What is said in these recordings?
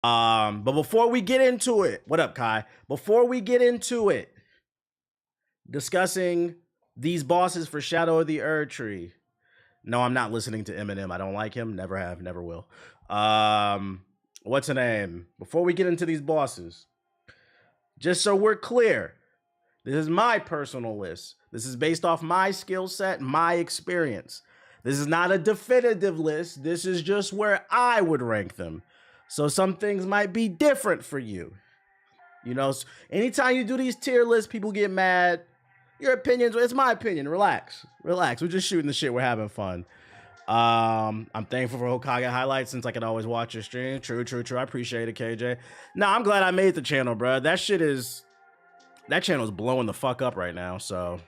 But before we get into it, what up, Kai? Before we get into it, discussing these bosses for Shadow of the Erdtree. No, I'm not listening to Eminem. I don't like him. Never have, never will. What's the name? Before we get into these bosses, just so we're clear, this is my personal list. This is based off my skill set, my experience. This is not a definitive list. This is just where I would rank them. So some things might be different for you. You know, anytime you do these tier lists, people get mad. Your opinions, it's my opinion. Relax. Relax. We're just shooting the shit. We're having fun. I'm thankful for Hokage highlights since I can always watch your stream. True. I appreciate it, KJ. No, I'm glad I made the channel, bro. That channel's blowing the fuck up right now. So,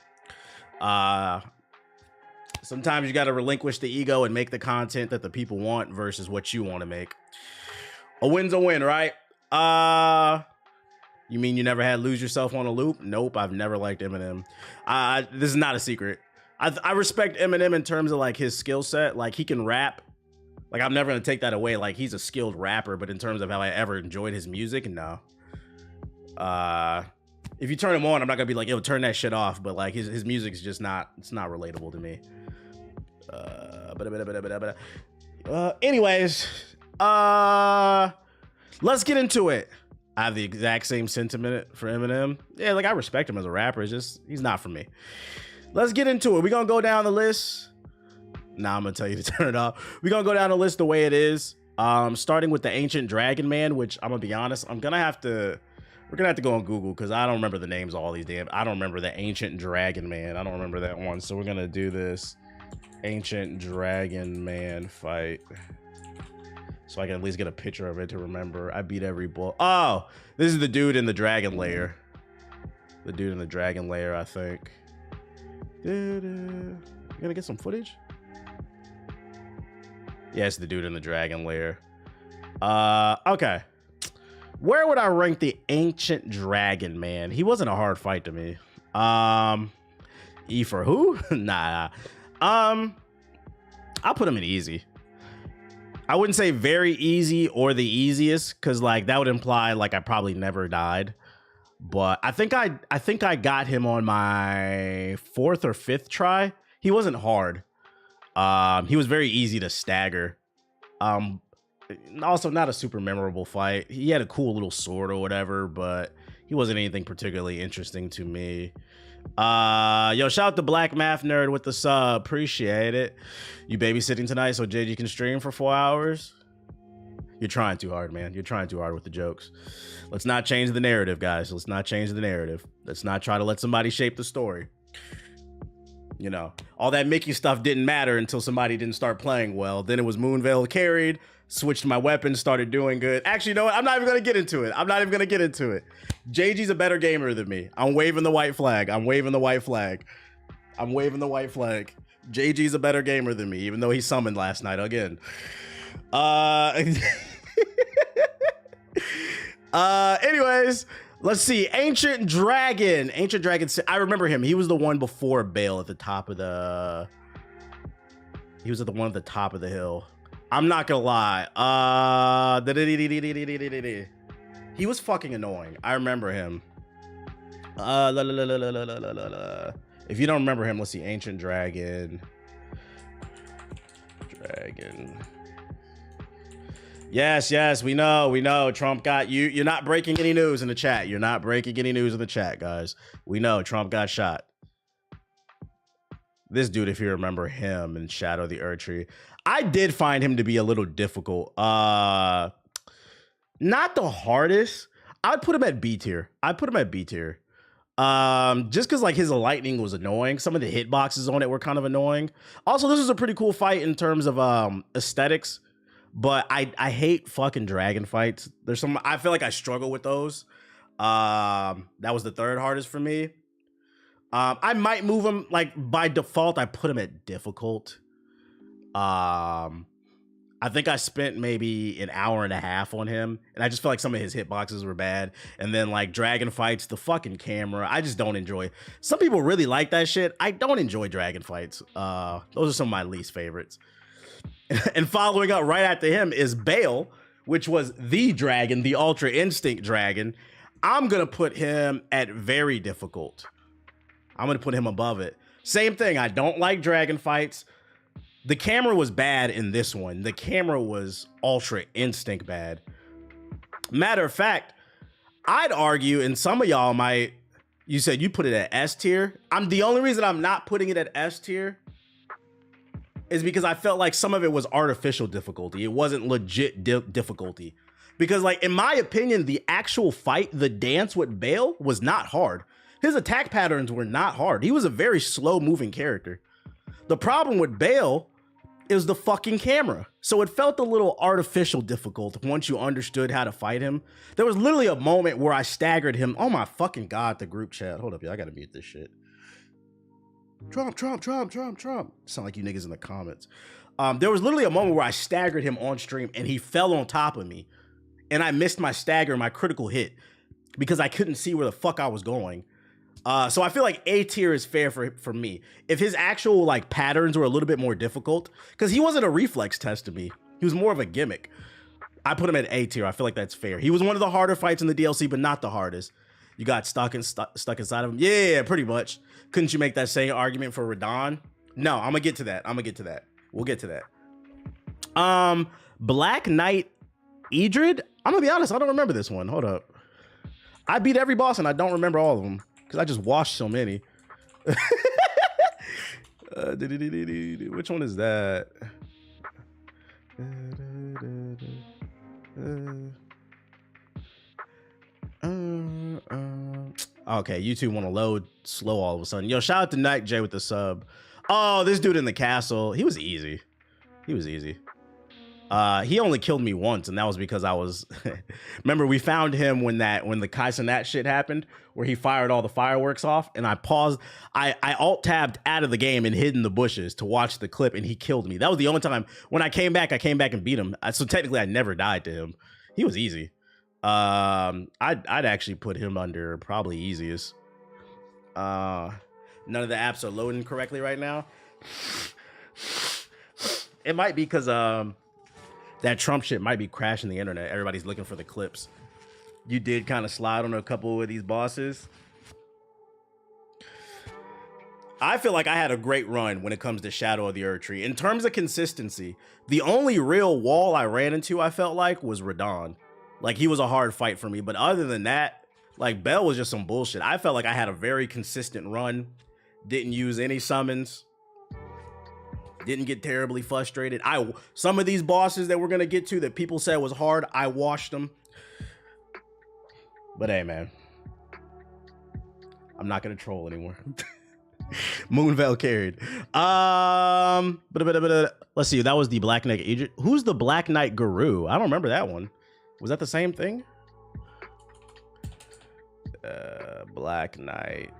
sometimes you got to relinquish the ego and make the content that the people want versus what you want to make. A win's a win, right? You mean you never had Lose Yourself on a Loop? Nope, I've never liked Eminem. This is not a secret. I respect Eminem in terms of like his skill set. Like he can rap. Like I'm never gonna take that away. Like he's a skilled rapper, but in terms of how I ever enjoyed his music, no. If you turn him on, I'm not gonna be like, yo, turn that shit off. But like his music is just not, it's not relatable to me. Anyways, let's get into it. I have the exact same sentiment for Eminem. Yeah, like I respect him as a rapper. It's just, he's not for me. Let's get into it. We're gonna go down the list. Nah, I'm gonna tell you to turn it off. We're gonna go down the list the way it is. Starting with the Ancient Dragon Man, which I'm gonna be honest, we're gonna have to go on Google because I don't remember the names of all these damn. I don't remember the Ancient Dragon Man. I don't remember that one. So we're gonna do this Ancient Dragon Man fight. So I can at least get a picture of it to remember. I beat every bull. Oh, this is the dude in the dragon lair. The dude in the dragon lair, I think. You gonna get some footage? Yeah, it's the dude in the dragon lair. Okay. Where would I rank the Ancient Dragon Man? He wasn't a hard fight to me. E for who? Nah. I'll put him in easy. I wouldn't say very easy or the easiest, because like that would imply like I probably never died. But I think I got him on my 4th or 5th try. He wasn't hard. He was very easy to stagger. Also not a super memorable fight. He had a cool little sword or whatever, but he wasn't anything particularly interesting to me. Yo, shout out to Black Math Nerd with the sub. Appreciate it. You babysitting tonight so JG can stream for 4 hours? You're trying too hard, man. You're trying too hard with the jokes. Let's not change the narrative, guys. Let's not change the narrative. Let's not try to let somebody shape the story. You know, all that Mickey stuff didn't matter until somebody didn't start playing well. Then it was Moonveil carried, switched my weapon, started doing good. Actually, you know what? I'm not even going to get into it. I'm not even going to get into it. JG's a better gamer than me. I'm waving the white flag. I'm waving the white flag. I'm waving the white flag. JG's a better gamer than me, even though he summoned last night again. Anyways, let's see. Ancient Dragon. Ancient Dragon. I remember him. He was the one before Bale at the top of the... He was at the one at the top of the hill. I'm not gonna lie. He was fucking annoying. I remember him. If you don't remember him, let's see. Ancient Dragon. Yes, we know. Trump got you. You're not breaking any news in the chat. You're not breaking any news in the chat, guys. We know Trump got shot. This dude, if you remember him in Shadow of the Erdtree, I did find him to be a little difficult. Not the hardest. I'd put him at B tier. Just because like his lightning was annoying. Some of the hitboxes on it were kind of annoying. Also, this was a pretty cool fight in terms of aesthetics. But I hate fucking dragon fights. There's some, I feel like I struggle with those. That was the 3rd hardest for me. I might move him, like by default, I put him at difficult. I think I spent maybe an hour and a half on him, and I just feel like some of his hitboxes were bad. And then like dragon fights, the fucking camera, I just don't enjoy. Some people really like that shit. I don't enjoy dragon fights. Those are some of my least favorites. And following up right after him is Bale which was the dragon, the Ultra Instinct dragon, I'm gonna put him at very difficult. I'm gonna put him above it. Same thing, I don't like dragon fights. The camera was bad in this one. The camera was Ultra Instinct bad. Matter of fact, I'd argue, and some of y'all might, you said you put it at S tier. The only reason I'm not putting it at S tier is because I felt like some of it was artificial difficulty. It wasn't legit difficulty. Because like, in my opinion, the actual fight, the dance with Bale was not hard. His attack patterns were not hard. He was a very slow moving character. The problem with Bale is the fucking camera. So it felt a little artificial difficult once you understood how to fight him. There was literally a moment where I staggered him. Oh my fucking God, the group chat. Hold up, y'all, I gotta mute this shit. Trump. Sound like you niggas in the comments. There was literally a moment where I staggered him on stream and he fell on top of me. And I missed my stagger, my critical hit, because I couldn't see where the fuck I was going. So I feel like A tier is fair for me. If his actual like patterns were a little bit more difficult, because he wasn't a reflex test to me. He was more of a gimmick. I put him at A tier. I feel like that's fair. He was one of the harder fights in the DLC, but not the hardest. You got stuck inside of him. Yeah, pretty much. Couldn't you make that same argument for Radon? No, I'm gonna get to that. We'll get to that. Black Knight Edred? I'm gonna be honest, I don't remember this one. Hold up. I beat every boss and I don't remember all of them because I just watched so many. Which one is that? Okay, YouTube want to load slow all of a sudden. Yo, shout out to Night J with the sub. Oh, this dude in the castle. He was easy. He only killed me once, and that was because I was remember we found him when the Kaisenat shit happened, where he fired all the fireworks off, and I paused. I alt-tabbed out of the game and hid in the bushes to watch the clip, and he killed me. That was the only time. When I came back and beat him. So technically I never died to him. He was easy. I'd actually put him under probably easiest. None of the apps are loading correctly right now. It might be because that Trump shit might be crashing the internet. Everybody's looking for the clips. You did kind of slide on a couple of these bosses. I feel like I had a great run when it comes to Shadow of the Erdtree. In terms of consistency, the only real wall I ran into, I felt like, was Radon. Like, he was a hard fight for me. But other than that, like, Bell was just some bullshit. I felt like I had a very consistent run. Didn't use any summons. Didn't get terribly frustrated. Some of these bosses that we're gonna get to that people said was hard, I washed them. But hey, man, I'm not gonna troll anymore. Moonveil carried. Let's see. That was the Black Knight Agent. Who's the Black Knight Guru? I don't remember that one. Was that the same thing? Black Knight.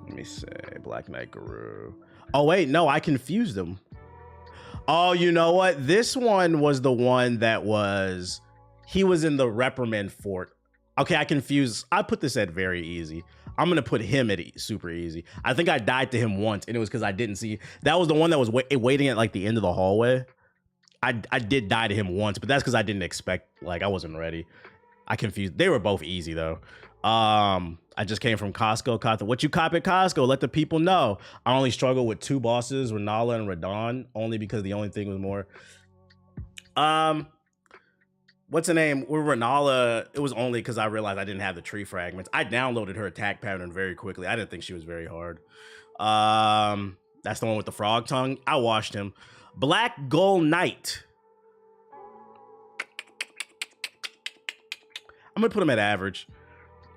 Let me say Black Knight Guru. Oh wait, no, I confused them. Oh, you know what? This one was the one that was, he was in the reprimand fort. Okay, I confused. I put this at very easy. I'm gonna put him at super easy. I think I died to him once, and it was because I didn't see. That was the one that was waiting at like the end of the hallway. I did die to him once, but that's because I didn't expect. Like, I wasn't ready. I confused. They were both easy though. I just came from Costco. What you cop at Costco? Let the people know. I only struggled with 2 bosses, Renala and Radon, only because the only thing was more. What's the name? With Renala, it was only because I realized I didn't have the tree fragments. I downloaded her attack pattern very quickly. I didn't think she was very hard. That's the one with the frog tongue. I washed him. Black Gull Knight. I'm gonna put him at average.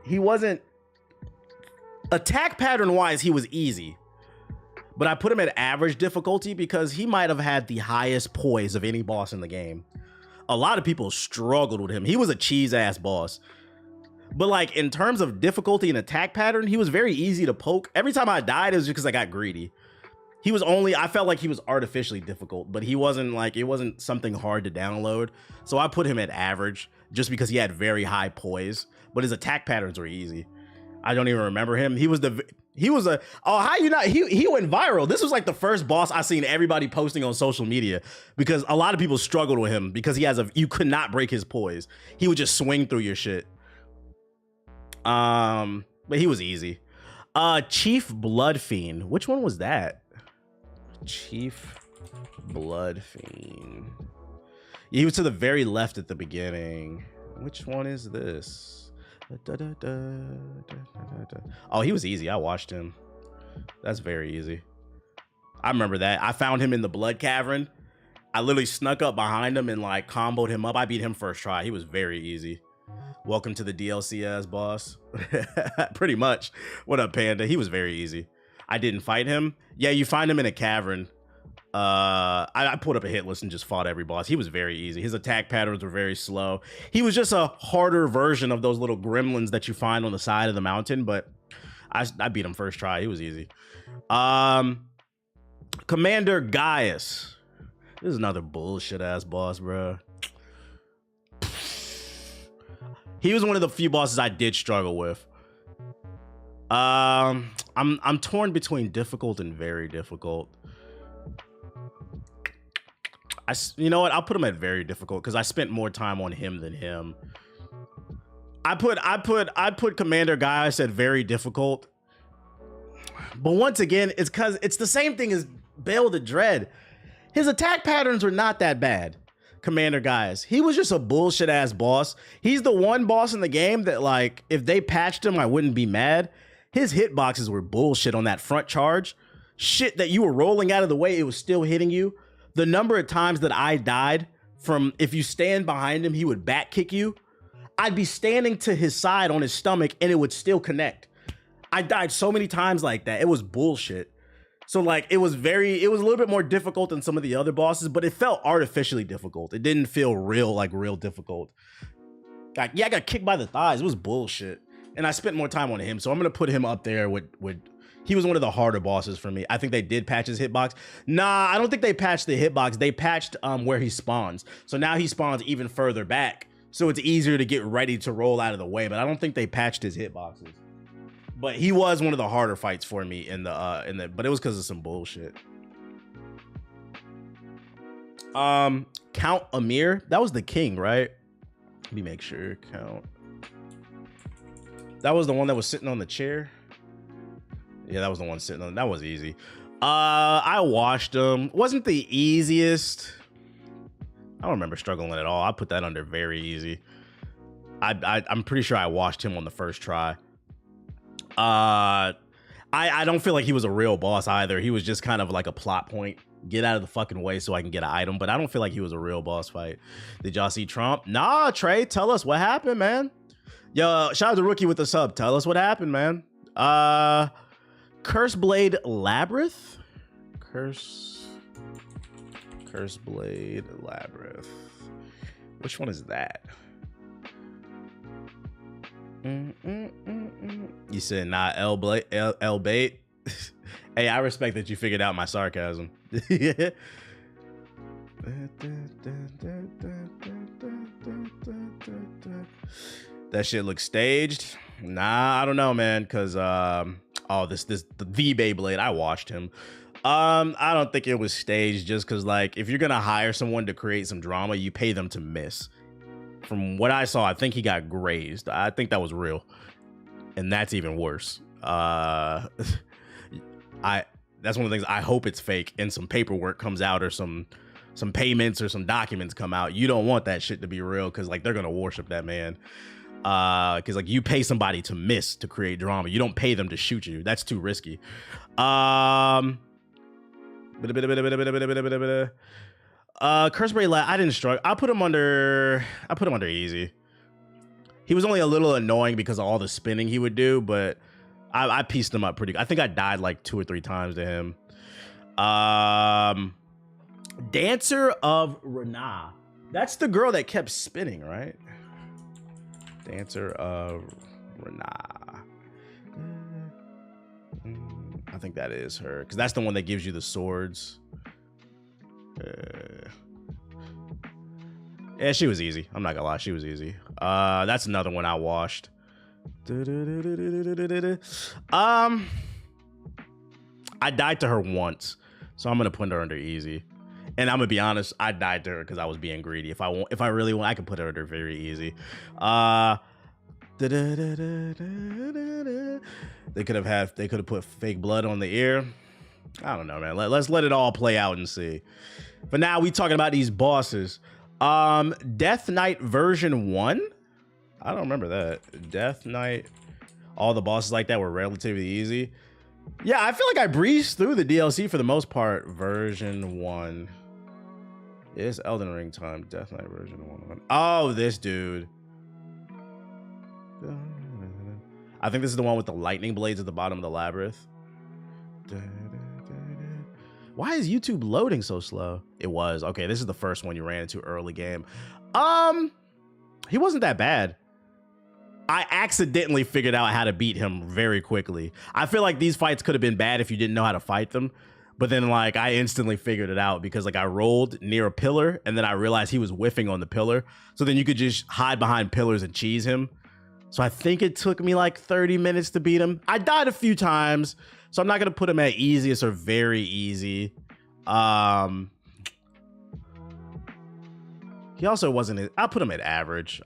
He wasn't, attack pattern wise, he was easy, but I put him at average difficulty because he might have had the highest poise of any boss in the game. A lot of people struggled with him. He was a cheese ass boss, but like in terms of difficulty and attack pattern, he was very easy to poke. Every time I died, it was just because I got greedy. He was only, I felt like he was artificially difficult, but he wasn't like, it wasn't something hard to download. So I put him at average just because he had very high poise, but his attack patterns were easy. I don't even remember him. He He was a how you not he went viral. This was like the first boss I seen everybody posting on social media because a lot of people struggled with him because you could not break his poise. He would just swing through your shit. But he was easy. Chief Blood Fiend. Which one was that? Chief Blood Fiend. He was to the very left at the beginning. Which one is this? Oh, he was easy. I watched him. That's very easy. I remember that. I found him in the Blood Cavern. I literally snuck up behind him and like comboed him up. I beat him first try. He was very easy. Welcome to the DLC as boss. Pretty much. What up, Panda? He was very easy. I didn't fight him. Yeah, you find him in a cavern. I pulled up a hit list and just fought every boss. He was very easy. His attack patterns were very slow. He was just a harder version of those little gremlins that you find on the side of the mountain, but I beat him first try. He was easy. Commander Gaius. This is another bullshit ass boss, bro. He was one of the few bosses I did struggle with. I'm torn between difficult and very difficult. You know what? I'll put him at very difficult because I spent more time on him than him. I put Commander Gaius at very difficult. But once again, it's because it's the same thing as Bale the Dread. His attack patterns were not that bad. Commander Gaius. He was just a bullshit ass boss. He's the one boss in the game that like, if they patched him, I wouldn't be mad. His hitboxes were bullshit on that front charge. Shit that you were rolling out of the way, it was still hitting you. The number of times that I died from, if you stand behind him, he would back kick you. I'd be standing to his side on his stomach and it would still connect. I died so many times like that. It was bullshit. So like, it was a little bit more difficult than some of the other bosses, but it felt artificially difficult. It didn't feel real difficult. Like, yeah, I got kicked by the thighs. It was bullshit. And I spent more time on him. So I'm going to put him up there with he was one of the harder bosses for me. I think they did patch his hitbox. Nah, I don't think they patched the hitbox. They patched where he spawns. So now he spawns even further back. So it's easier to get ready to roll out of the way. But I don't think they patched his hitboxes. But he was one of the harder fights for me but it was because of some bullshit. Count Amir, that was the king, right? Let me make sure. Count. That was the one that was sitting on the chair. Yeah, that was the one sitting on. That was easy. I watched him. Wasn't the easiest. I don't remember struggling at all. I put that under very easy. I'm pretty sure I watched him on the first try. I don't feel like he was a real boss either. He was just kind of like a plot point. Get out of the fucking way so I can get an item. But I don't feel like he was a real boss fight. Did y'all see Trump? Nah, Trey, tell us what happened, man. Yo, shout out to Rookie with the sub. Tell us what happened, man. Curse Blade Labyrinth? Curse Blade Labyrinth. Which one is that? You said nah, L bait. Hey, I respect that you figured out my sarcasm. That shit looks staged. Nah, I don't know, man. Cause the Beyblade, I watched him. I don't think it was staged just cause like if you're gonna hire someone to create some drama, you pay them to miss. From what I saw, I think he got grazed. I think that was real. And that's even worse. That's one of the things. I hope it's fake and some paperwork comes out or some payments or some documents come out. You don't want that shit to be real because like they're gonna worship that man. Because like you pay somebody to miss to create drama. You don't pay them to shoot you. That's too risky. Curse Blade, I didn't struggle. I put him under easy. He was only a little annoying because of all the spinning he would do, but I pieced him up pretty good. I think I died like 2 or 3 times to him. Dancer of Rana. That's the girl that kept spinning, right? Dancer of Rana. I think that is her, because that's the one that gives you the swords. Yeah, she was easy. I'm not gonna lie, she was easy. That's another one I washed. I died to her once, so I'm gonna put her under easy. And I'm gonna be honest, I died to her because I was being greedy. If I really want, I can put her under very easy. They could have put fake blood on the ear. I don't know, man. Let's let it all play out and see. But now we talking about these bosses. Death Knight version 1. I don't remember that. Death Knight. All the bosses like that were relatively easy. Yeah, I feel like I breezed through the DLC for the most part. Version 1. It's Elden Ring time. Death Knight version 1. Oh, this dude. I think this is the one with the lightning blades at the bottom of the labyrinth. Why is YouTube loading so slow? It was. Okay, this is the first one you ran into early game. He wasn't that bad. I accidentally figured out how to beat him very quickly. I feel like these fights could have been bad if you didn't know how to fight them. But then, like, I instantly figured it out because, like, I rolled near a pillar and then I realized he was whiffing on the pillar. So then you could just hide behind pillars and cheese him. So I think it took me like 30 minutes to beat him. I died a few times, so I'm not gonna put him at easiest or very easy. He also wasn't. I'll put him at average.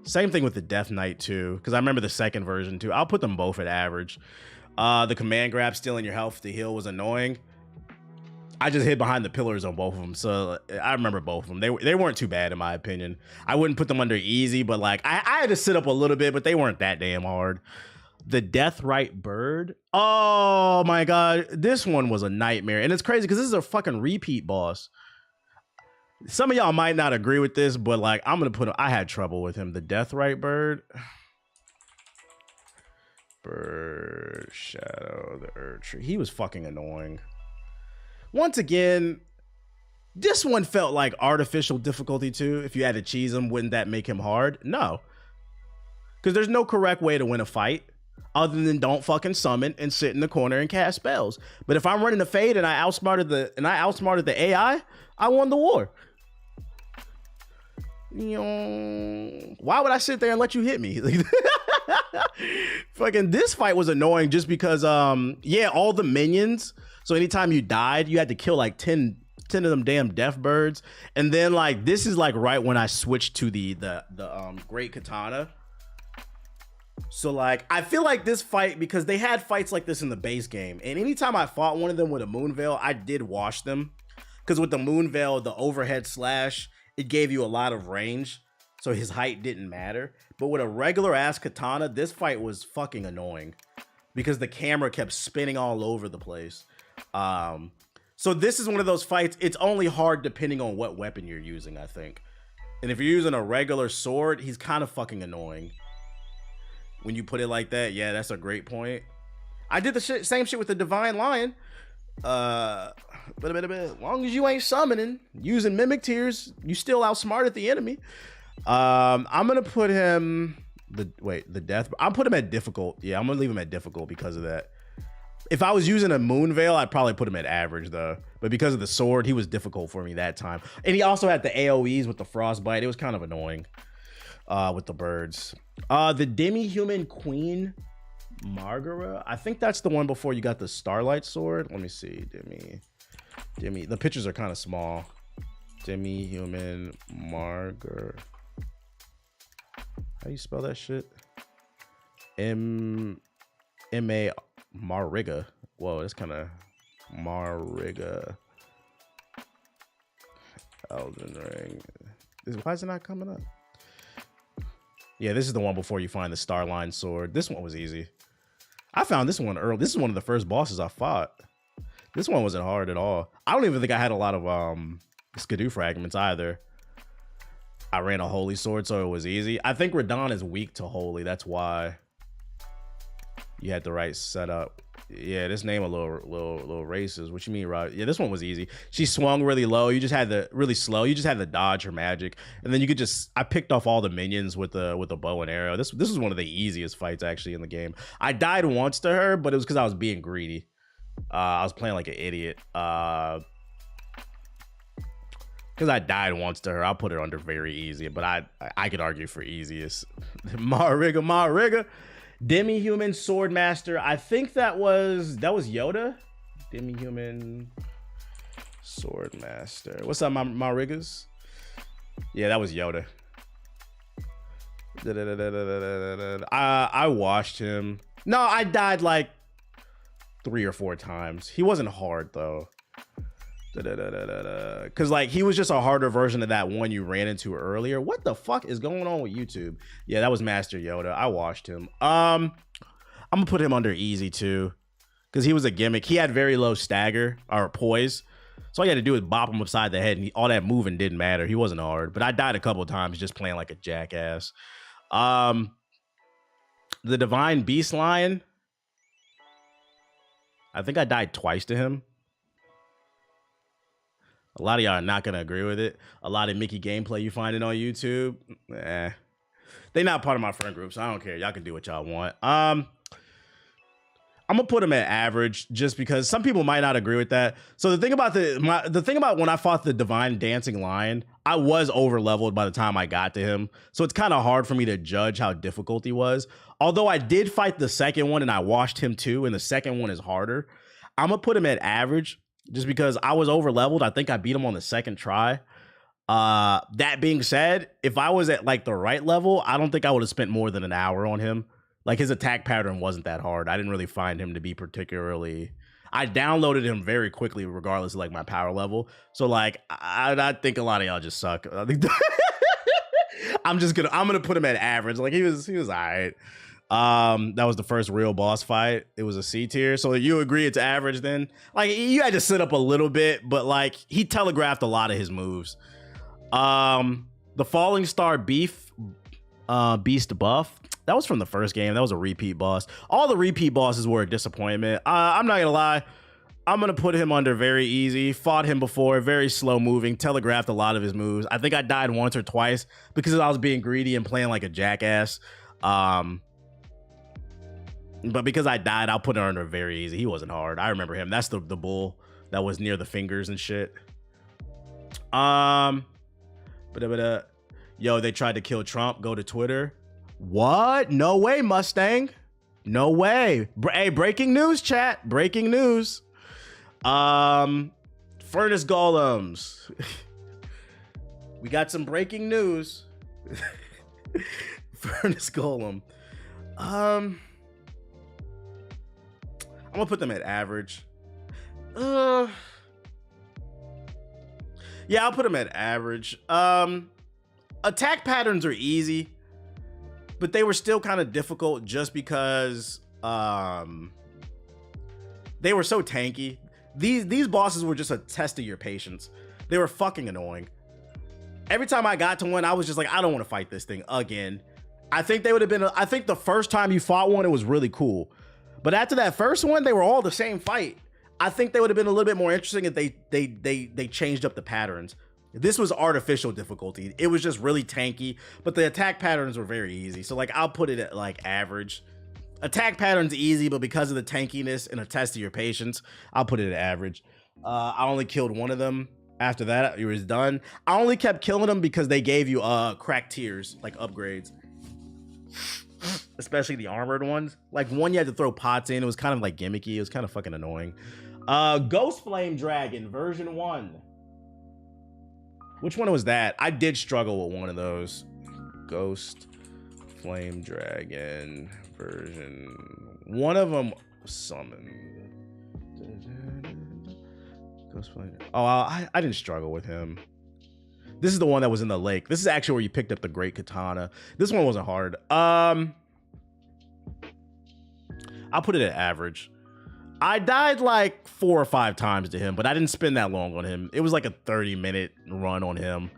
Same thing with the Death Knight too, because I remember the second version too. I'll put them both at average. The command grab stealing your health to heal was annoying. I just hid behind the pillars on both of them, so I remember both of them. They weren't too bad in my opinion. I wouldn't put them under easy, but like I had to sit up a little bit, but they weren't that damn hard. The Deathrite Bird. Oh my god, this one was a nightmare, and it's crazy because this is a fucking repeat boss. Some of y'all might not agree with this, but like I'm gonna put him. I had trouble with him. The Deathrite Bird. Bird Shadow, the Erdtree. He was fucking annoying. Once again, this one felt like artificial difficulty too. If you had to cheese him, wouldn't that make him hard? No. Because there's no correct way to win a fight other than don't fucking summon and sit in the corner and cast spells. But if I'm running a fade and I outsmarted the AI, I won the war. You know, why would I sit there and let you hit me? Fucking this fight was annoying just because yeah, all the minions. So anytime you died, you had to kill like 10 of them damn death birds. And then like this is like right when I switched to the great katana. So like I feel like this fight, because they had fights like this in the base game, and anytime I fought one of them with a moon veil, I did wash them. Because with the moon veil, the overhead slash, it gave you a lot of range, so his height didn't matter. But with a regular ass katana, this fight was fucking annoying because the camera kept spinning all over the place. So this is one of those fights, it's only hard depending on what weapon you're using, I think. And if you're using a regular sword, he's kind of fucking annoying. When you put it like that, yeah, that's a great point. I did the same shit with the Divine Lion. But as long as you ain't summoning, using Mimic Tears, you still outsmarted the enemy. I'm gonna put him I'll put him at difficult. Yeah, I'm gonna leave him at difficult because of that. If I was using a moon veil, I'd probably put him at average though. But because of the sword, he was difficult for me that time. And he also had the AoEs with the frostbite. It was kind of annoying with the birds. The demi-human queen Margara. I think that's the one before you got the Starlight sword. Let me see. Demi. The pictures are kind of small. Demi-human Margara. How do you spell that shit? M-A Mariga. Whoa, that's kind of Mariga. Elden Ring. Why is it not coming up? Yeah, this is the one before you find the Starline sword. This one was easy. I found this one early. This is one of the first bosses I fought. This one wasn't hard at all. I don't even think I had a lot of skidoo fragments either. I ran a holy sword, so it was easy. I think Radon is weak to holy. That's why you had the right setup. Yeah, this name a little racist. What you mean, Rod? Yeah, this one was easy. She swung really low. You just had the really slow. You just had to dodge her magic, and then you could just. I picked off all the minions with the bow and arrow. This was one of the easiest fights actually in the game. I died once to her, but it was because I was being greedy. I was playing like an idiot. Because I died once to her, I'll put her under very easy. But I could argue for easiest. Mariga. Demi-human sword master. I think that was Yoda. Demi-human sword master. What's up, my riggers? Yeah, that was Yoda. I watched him. No, I died like 3 or 4 times. He wasn't hard though. Cause like he was just a harder version of that one you ran into earlier. What the fuck is going on with YouTube? Yeah, that was Master Yoda. I watched him. I'm gonna put him under easy too, because he was a gimmick. He had very low stagger or poise, so all you had to do was bop him upside the head, and all that moving didn't matter. He wasn't hard, but I died a couple of times just playing like a jackass. The Divine Beast Lion. I think I died twice to him. A lot of y'all are not gonna agree with it. A lot of Mickey gameplay you find it on YouTube, they not part of my friend group, so I don't care. Y'all can do what y'all want. I'm gonna put him at average just because some people might not agree with that. So the thing about the thing about when I fought the Divine Dancing Lion, I was over leveled by the time I got to him, so it's kind of hard for me to judge how difficult he was. Although I did fight the second one and I watched him too, and the second one is harder. I'm gonna put him at average. Just because I was over leveled. I think I beat him on the second try. That being said, if I was at like the right level, I don't think I would have spent more than an hour on him. Like his attack pattern wasn't that hard. I didn't really find him to be particularly. I downloaded him very quickly, regardless of like my power level. So like, I think a lot of y'all just suck. I think I'm gonna put him at average. Like he was all right. That was the first real boss fight. It was a C tier. So you agree it's average then? Like you had to sit up a little bit, but like he telegraphed a lot of his moves. The Falling Star Beast buff. That was from the first game. That was a repeat boss. All the repeat bosses were a disappointment. I'm not gonna lie. I'm gonna put him under very easy. Fought him before, very slow moving, telegraphed a lot of his moves. I think I died once or twice because I was being greedy and playing like a jackass. But because I died, I'll put it under very easy. He wasn't hard. I remember him. That's the bull that was near the fingers and shit. Yo, they tried to kill Trump. Go to Twitter. What? No way, Mustang. No way. Hey, breaking news, chat. Breaking news. Furnace golems. We got some breaking news. Furnace golem. I'm gonna put them at average. Yeah, I'll put them at average. Attack patterns are easy, but they were still kind of difficult just because they were so tanky. These bosses were just a test of your patience. They were fucking annoying. Every time I got to one, I was just like, I don't want to fight this thing again. I think they would have been. I think the first time you fought one, it was really cool. But after that first one, they were all the same fight. I think they would have been a little bit more interesting if they changed up the patterns. This was artificial difficulty. It was just really tanky, but the attack patterns were very easy. So like I'll put it at like average. Attack patterns easy, but because of the tankiness and a test of your patience, I'll put it at average. I only killed one of them. After that, it was done. I only kept killing them because they gave you cracked tiers, like upgrades. Especially the armored ones. Like one you had to throw pots in. It was kind of like gimmicky. It was kind of fucking annoying. Ghost Flame Dragon version 1. Which one was that? I did struggle with one of those. Ghost Flame Dragon version. One of them summoned. Ghost Flame. Oh, I didn't struggle with him. This is the one that was in the lake. This is actually where you picked up the Great Katana. This one wasn't hard. I'll put it at average. I died like 4 or 5 times to him, but I didn't spend that long on him. It was like a 30-minute run on him.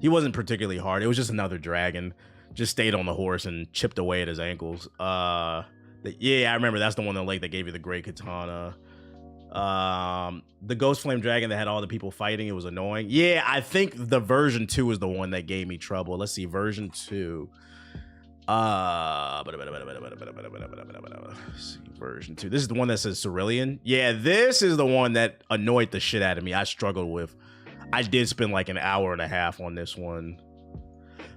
He wasn't particularly hard. It was just another dragon. Just stayed on the horse and chipped away at his ankles. Yeah, I remember that's the one in the lake that gave you the Great Katana. The Ghost Flame Dragon that had all the people fighting, it was annoying. Yeah, I think the version 2 is the one that gave me trouble. Let's see, version 2. Version 2. This is the one that says Cerulean. Yeah, this is the one that annoyed the shit out of me. I struggled with. I did spend like an hour and a half on this one.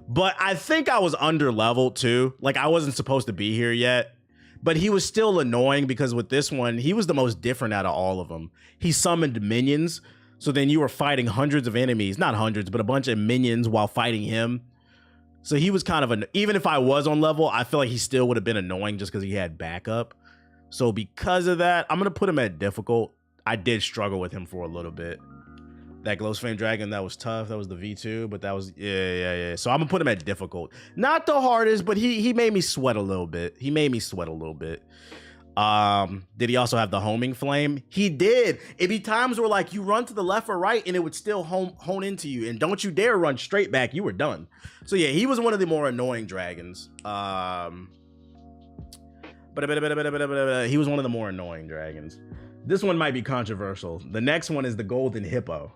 But I think I was under leveled too. Like I wasn't supposed to be here yet. But he was still annoying because with this one, he was the most different out of all of them. He summoned minions. So then you were fighting hundreds of enemies, not hundreds, but a bunch of minions while fighting him. So he was kind of an, even if I was on level, I feel like he still would have been annoying just because he had backup. So because of that, I'm going to put him at difficult. I did struggle with him for a little bit. That Glow's Flame Dragon, that was tough. That was the V2, but that was, yeah. So I'm going to put him at difficult. Not the hardest, but he made me sweat a little bit. Did he also have the homing flame? He did. It'd be times where like you run to the left or right and it would still hone into you. And don't you dare run straight back. You were done. So yeah, he was one of the more annoying dragons. He was one of the more annoying dragons. This one might be controversial. The next one is the Golden Hippo.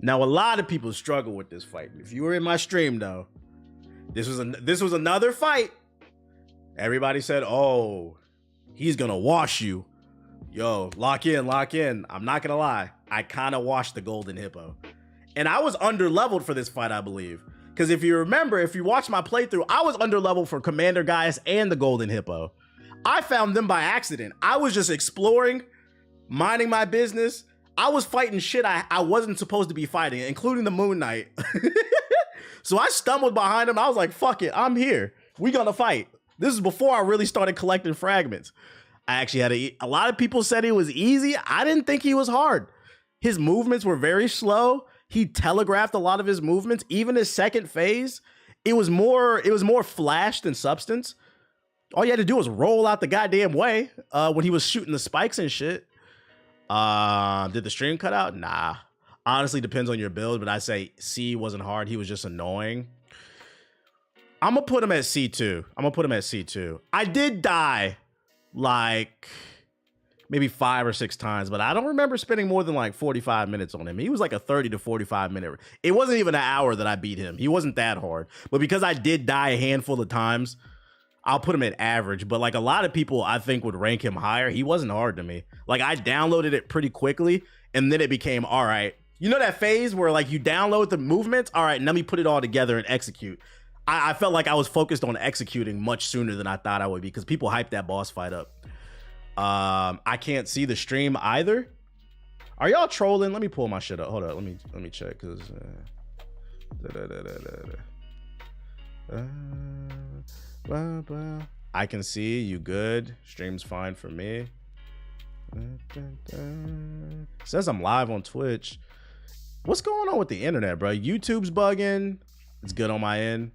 Now, a lot of people struggle with this fight. If you were in my stream though, this was another fight. Everybody said, oh, he's gonna wash you. Yo, lock in. I'm not gonna lie. I kind of washed the Golden Hippo. And I was under-leveled for this fight, I believe. Because if you remember, if you watch my playthrough, I was under-leveled for Commander Gaius and the Golden Hippo. I found them by accident. I was just exploring, minding my business. I was fighting shit I wasn't supposed to be fighting, including the Moon Knight. So I stumbled behind him. I was like, fuck it, I'm here. We gonna fight. This is before I really started collecting fragments. I actually had a lot of people said it was easy. I didn't think he was hard. His movements were very slow. He telegraphed a lot of his movements. Even his second phase, it was more flash than substance. All you had to do was roll out the goddamn way when he was shooting the spikes and shit. Did the stream cut out? Nah. Honestly, depends on your build, but I say C wasn't hard. He was just annoying. I'm gonna put him at C2. I did die like maybe 5 or 6 times, but I don't remember spending more than like 45 minutes on him. He was like a 30 to 45 minute. It wasn't even an hour that I beat him. He wasn't that hard. But because I did die a handful of times, I'll put him at average. But like a lot of people I think would rank him higher. He wasn't hard to me. Like I downloaded it pretty quickly and then it became, all right. You know that phase where like you download the movements? All right, let me put it all together and execute. I felt like I was focused on executing much sooner than I thought I would be because people hyped that boss fight up. I can't see the stream either. Are y'all trolling? Let me pull my shit up. Hold up. Let me check because I can see you good. Stream's fine for me. Says I'm live on Twitch. What's going on with the internet, bro? YouTube's bugging. It's good on my end.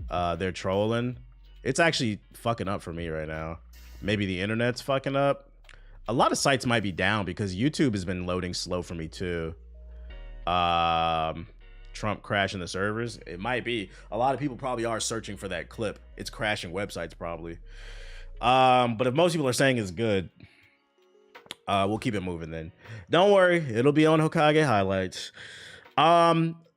They're trolling. It's actually fucking up for me right now. Maybe the internet's fucking up. A lot of sites might be down because YouTube has been loading slow for me too. Trump crashing the servers. It might be. A lot of people probably are searching for that clip. It's crashing websites probably. But if most people are saying it's good, we'll keep it moving then. Don't worry, it'll be on Hokage highlights.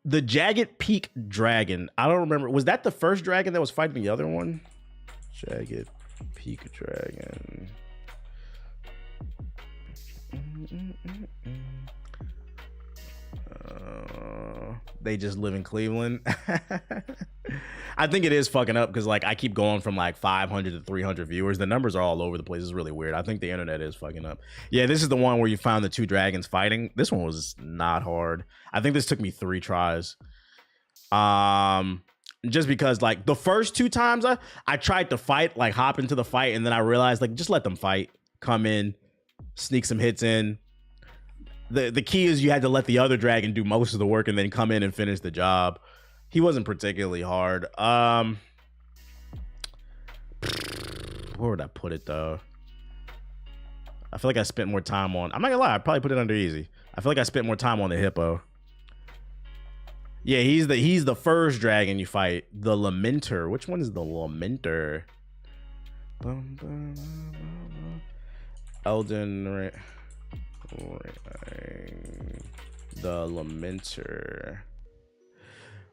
The Jagged Peak Dragon. I don't remember. Was that the first dragon that was fighting the other one? Jagged Peak Dragon. They just live in Cleveland. I think it is fucking up because like I keep going from like 500 to 300 viewers. The numbers are all over the place. It's really weird. I think the internet is fucking up. Yeah, this is the one where you found the 2 dragons fighting. This one was not hard. I think this took me 3 tries. Just because like the first 2 times I tried to fight, like hop into the fight, and then I realized like just let them fight, come in, sneak some hits in. The key is you had to let the other dragon do most of the work and then come in and finish the job. He wasn't particularly hard. Where would I put it though? I feel like I spent more time on, I'm not gonna lie, I'd probably put it under easy. I feel like I spent more time on the hippo. Yeah, he's the first dragon you fight. The Lamenter. Which one is the Lamenter? Elden the Lamenter.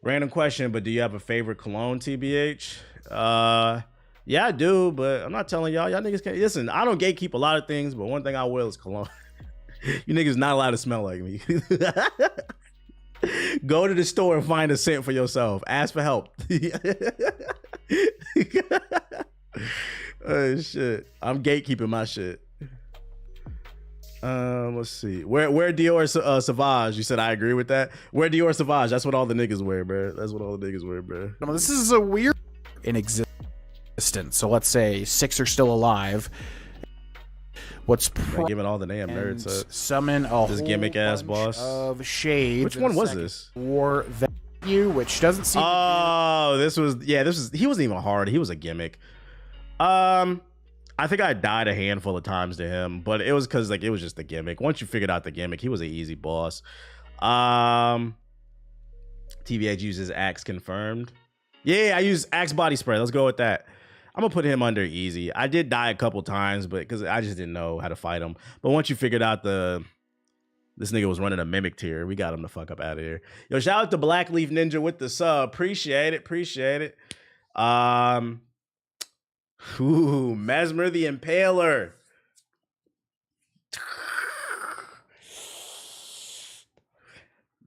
Random question, but do you have a favorite cologne, TBH? Yeah, I do, but I'm not telling y'all. Y'all niggas can't listen. I don't gatekeep a lot of things, but one thing I will is cologne. You niggas not allowed to smell like me. Go to the store and find a scent for yourself. Ask for help. Oh shit. I'm gatekeeping my shit. Let's see. Where Dior Sauvage? You said I agree with that. Where Dior Sauvage? That's what all the niggas wear, bro. That's what all the niggas wear, bro. No, this is a weird in existence. So let's say 6 are still alive. What's giving all the damn nerds summon a this gimmick ass boss of shades. Which one was this? War value, which doesn't seem. Oh, this was he wasn't even hard. He was a gimmick. I think I died a handful of times to him, but it was because like it was just a gimmick. Once you figured out the gimmick, he was an easy boss. TVH uses Axe confirmed. Yeah, I use Axe body spray. Let's go with that. I'm gonna put him under easy. I did die a couple times, but because I just didn't know how to fight him. But once you figured out this nigga was running a mimic tier, we got him the fuck up out of here. Yo, shout out to Black Leaf Ninja with the sub. Appreciate it. Ooh, Mesmer the Impaler.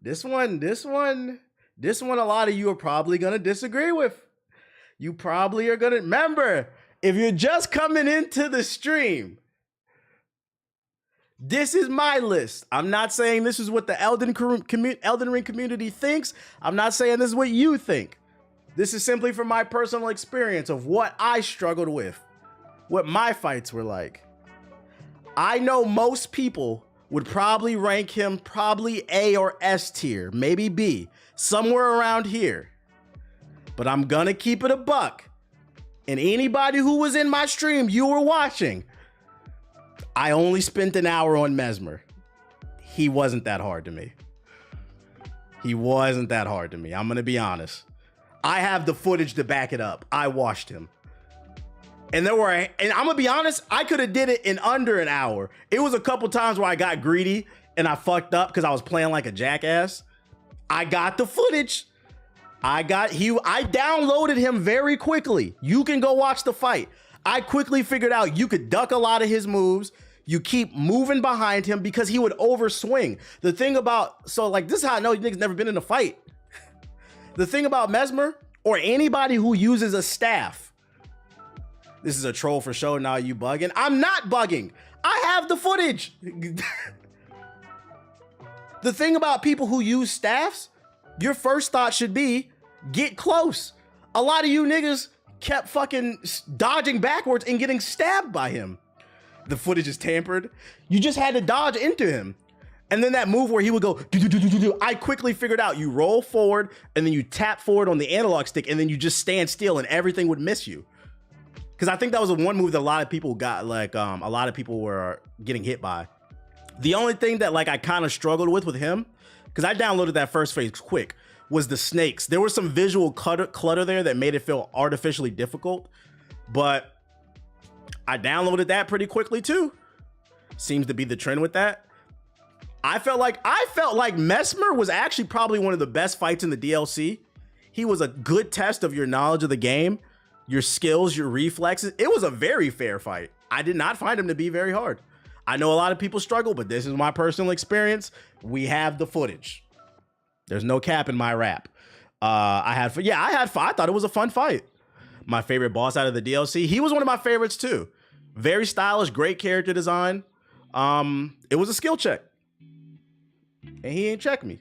This one, a lot of you are probably gonna disagree with. You probably are gonna remember, if you're just coming into the stream, this is my list. I'm not saying this is what the Elden Ring community thinks. I'm not saying this is what you think. This is simply from my personal experience of what I struggled with, what my fights were like. I know most people would probably rank him probably A or S tier, maybe B, somewhere around here. But I'm gonna keep it a buck. And anybody who was in my stream, you were watching, I only spent an hour on Mesmer. He wasn't that hard to me. I'm gonna be honest. I have the footage to back it up. I watched him. And I'm gonna be honest, I could have did it in under an hour. It was a couple times where I got greedy and I fucked up because I was playing like a jackass. I got the footage. I downloaded him very quickly. You can go watch the fight. I quickly figured out you could duck a lot of his moves. You keep moving behind him because he would overswing. The thing about, so like this is how I know you niggas never been in a fight. The thing about Mesmer or anybody who uses a staff, this is a troll for show, now you bugging. I'm not bugging. I have the footage. The thing about people who use staffs, your first thought should be, get close. A lot of you niggas kept fucking dodging backwards and getting stabbed by him. The footage is tampered. You just had to dodge into him. And then that move where he would go, I quickly figured out you roll forward and then you tap forward on the analog stick and then you just stand still and everything would miss you. Because I think that was the one move that a lot of people got, like a lot of people were getting hit by. The only thing that like I kind of struggled with him, because I downloaded that first phase quick, was the snakes. There was some visual clutter there that made it feel artificially difficult, but I downloaded that pretty quickly too. Seems to be the trend with that. I felt like Mesmer was actually probably one of the best fights in the DLC. He was a good test of your knowledge of the game, your skills, your reflexes. It was a very fair fight. I did not find him to be very hard. I know a lot of people struggle, but this is my personal experience. We have the footage. There's no cap in my rap. I thought it was a fun fight. My favorite boss out of the DLC. He was one of my favorites too. Very stylish, great character design. It was a skill check. And he ain't checked me.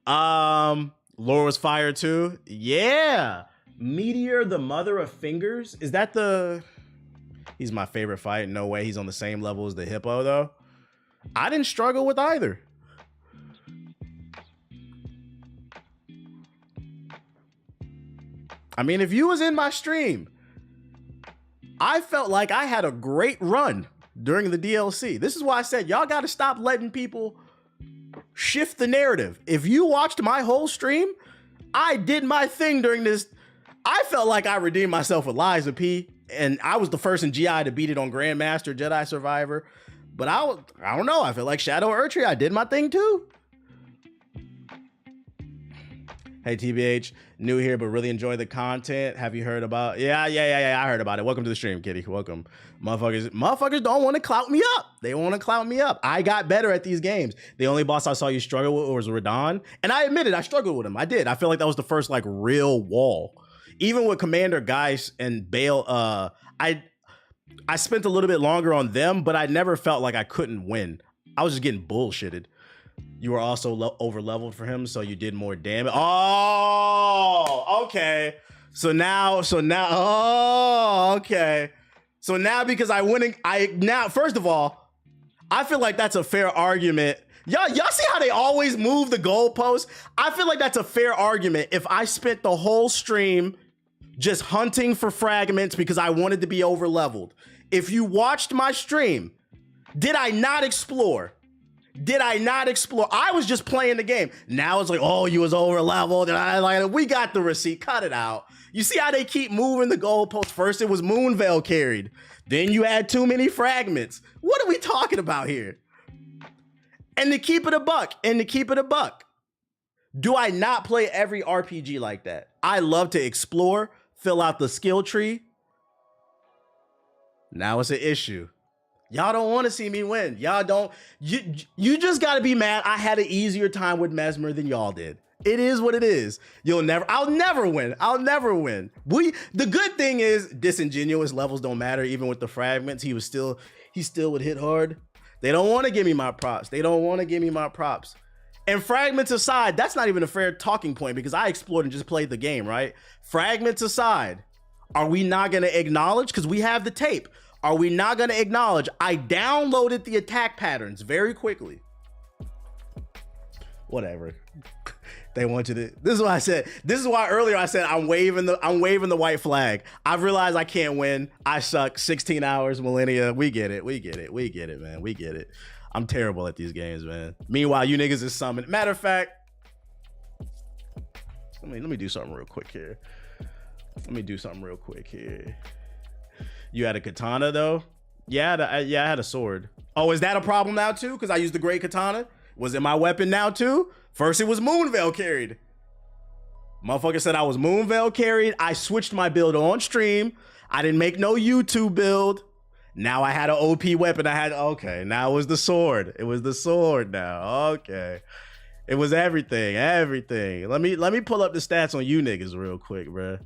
Lore was fire too. Yeah. Meteor, the mother of fingers. Is that he's my favorite fight. No way he's on the same level as the hippo though. I didn't struggle with either. I mean, if you was in my stream, I felt like I had a great run during the DLC. This is why I said y'all got to stop letting people shift the narrative. If you watched my whole stream, I did my thing during this. I felt like I redeemed myself with Lies of P, and I was the first in GI to beat it on Grandmaster, Jedi Survivor. But I don't know. I feel like Shadow Erdtree, I did my thing too. Hey, TBH, new here, but really enjoy the content. Have you heard about? Yeah, I heard about it. Welcome to the stream, Kitty. Welcome. Motherfuckers don't want to clout me up. They want to clout me up. I got better at these games. The only boss I saw you struggle with was Radon. And I admitted I struggled with him. I did. I feel like that was the first like real wall. Even with Commander Geist and Bale, I spent a little bit longer on them, but I never felt like I couldn't win. I was just getting bullshitted. You were also over leveled for him, so you did more damage. Oh, okay. So now, oh, okay. So now because I winning, first of all, I feel like that's a fair argument. Y'all see how they always move the goalposts? I feel like that's a fair argument if I spent the whole stream just hunting for fragments because I wanted to be over leveled. If you watched my stream, did I not explore? Did I not explore? I was just playing the game. Now it's like, oh, you was over leveled. And we got the receipt. Cut it out. You see how they keep moving the goalposts? First it was Moonveil carried. Then you had too many fragments. What are we talking about here? And to keep it a buck, do I not play every RPG like that? I love to explore, fill out the skill tree. Now it's an issue. Y'all don't want to see me win. Y'all don't. You just got to be mad. I had an easier time with Mesmer than y'all did. It is what it is. I'll never win. The good thing is disingenuous levels don't matter. Even with the fragments, he still would hit hard. They don't want to give me my props. And fragments aside, that's not even a fair talking point because I explored and just played the game, right? Fragments aside, are we not going to acknowledge? Because we have the tape. Are we not going to acknowledge I downloaded the attack patterns very quickly? Whatever. They want you to. This is why I said. This is why earlier I said I'm waving the white flag. I've realized I can't win. I suck. 16 hours, millennia. We get it, man. We get it. I'm terrible at these games, man. Meanwhile, you niggas is summoned. Matter of fact, let me do something real quick here. You had a katana though? Yeah, I had a sword. Oh, is that a problem now too? Because I used the great katana. Was it my weapon now too? First it was Moonveil carried. Motherfucker said I was Moonveil carried. I switched my build on stream. I didn't make no YouTube build. Now I had an OP weapon. Okay, now it was the sword. It was the sword now. Okay. It was everything. Let me pull up the stats on you niggas real quick, bruh.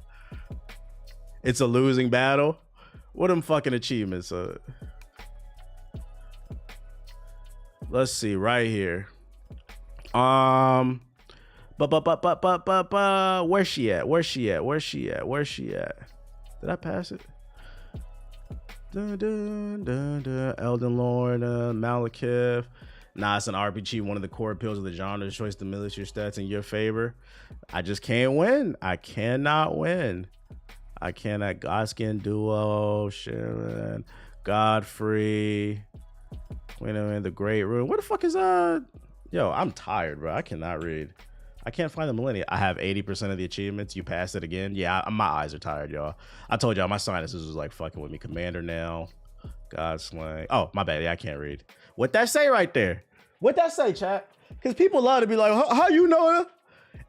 It's a losing battle. What them fucking achievements? Let's see right here. Where's she at? Did I pass it? Elden Lord, Malekith. Nah, it's an RPG. One of the core appeals of the genre is choice to diminish your stats in your favor. I just can't win. I cannot win. I cannot. Godskin Duo, Sharon, Godfrey. Wait a minute, the Great Rune. Where the fuck is Yo, I'm tired, bro. I cannot read. I can't find the millennia. I have 80% of the achievements. You passed it again. Yeah, my eyes are tired, y'all. I told y'all my sinuses was like fucking with me. Commander now. Godslang. Oh, my bad. Yeah, I can't read. What that say right there? What that say, chat? Because people love to be like, how you know?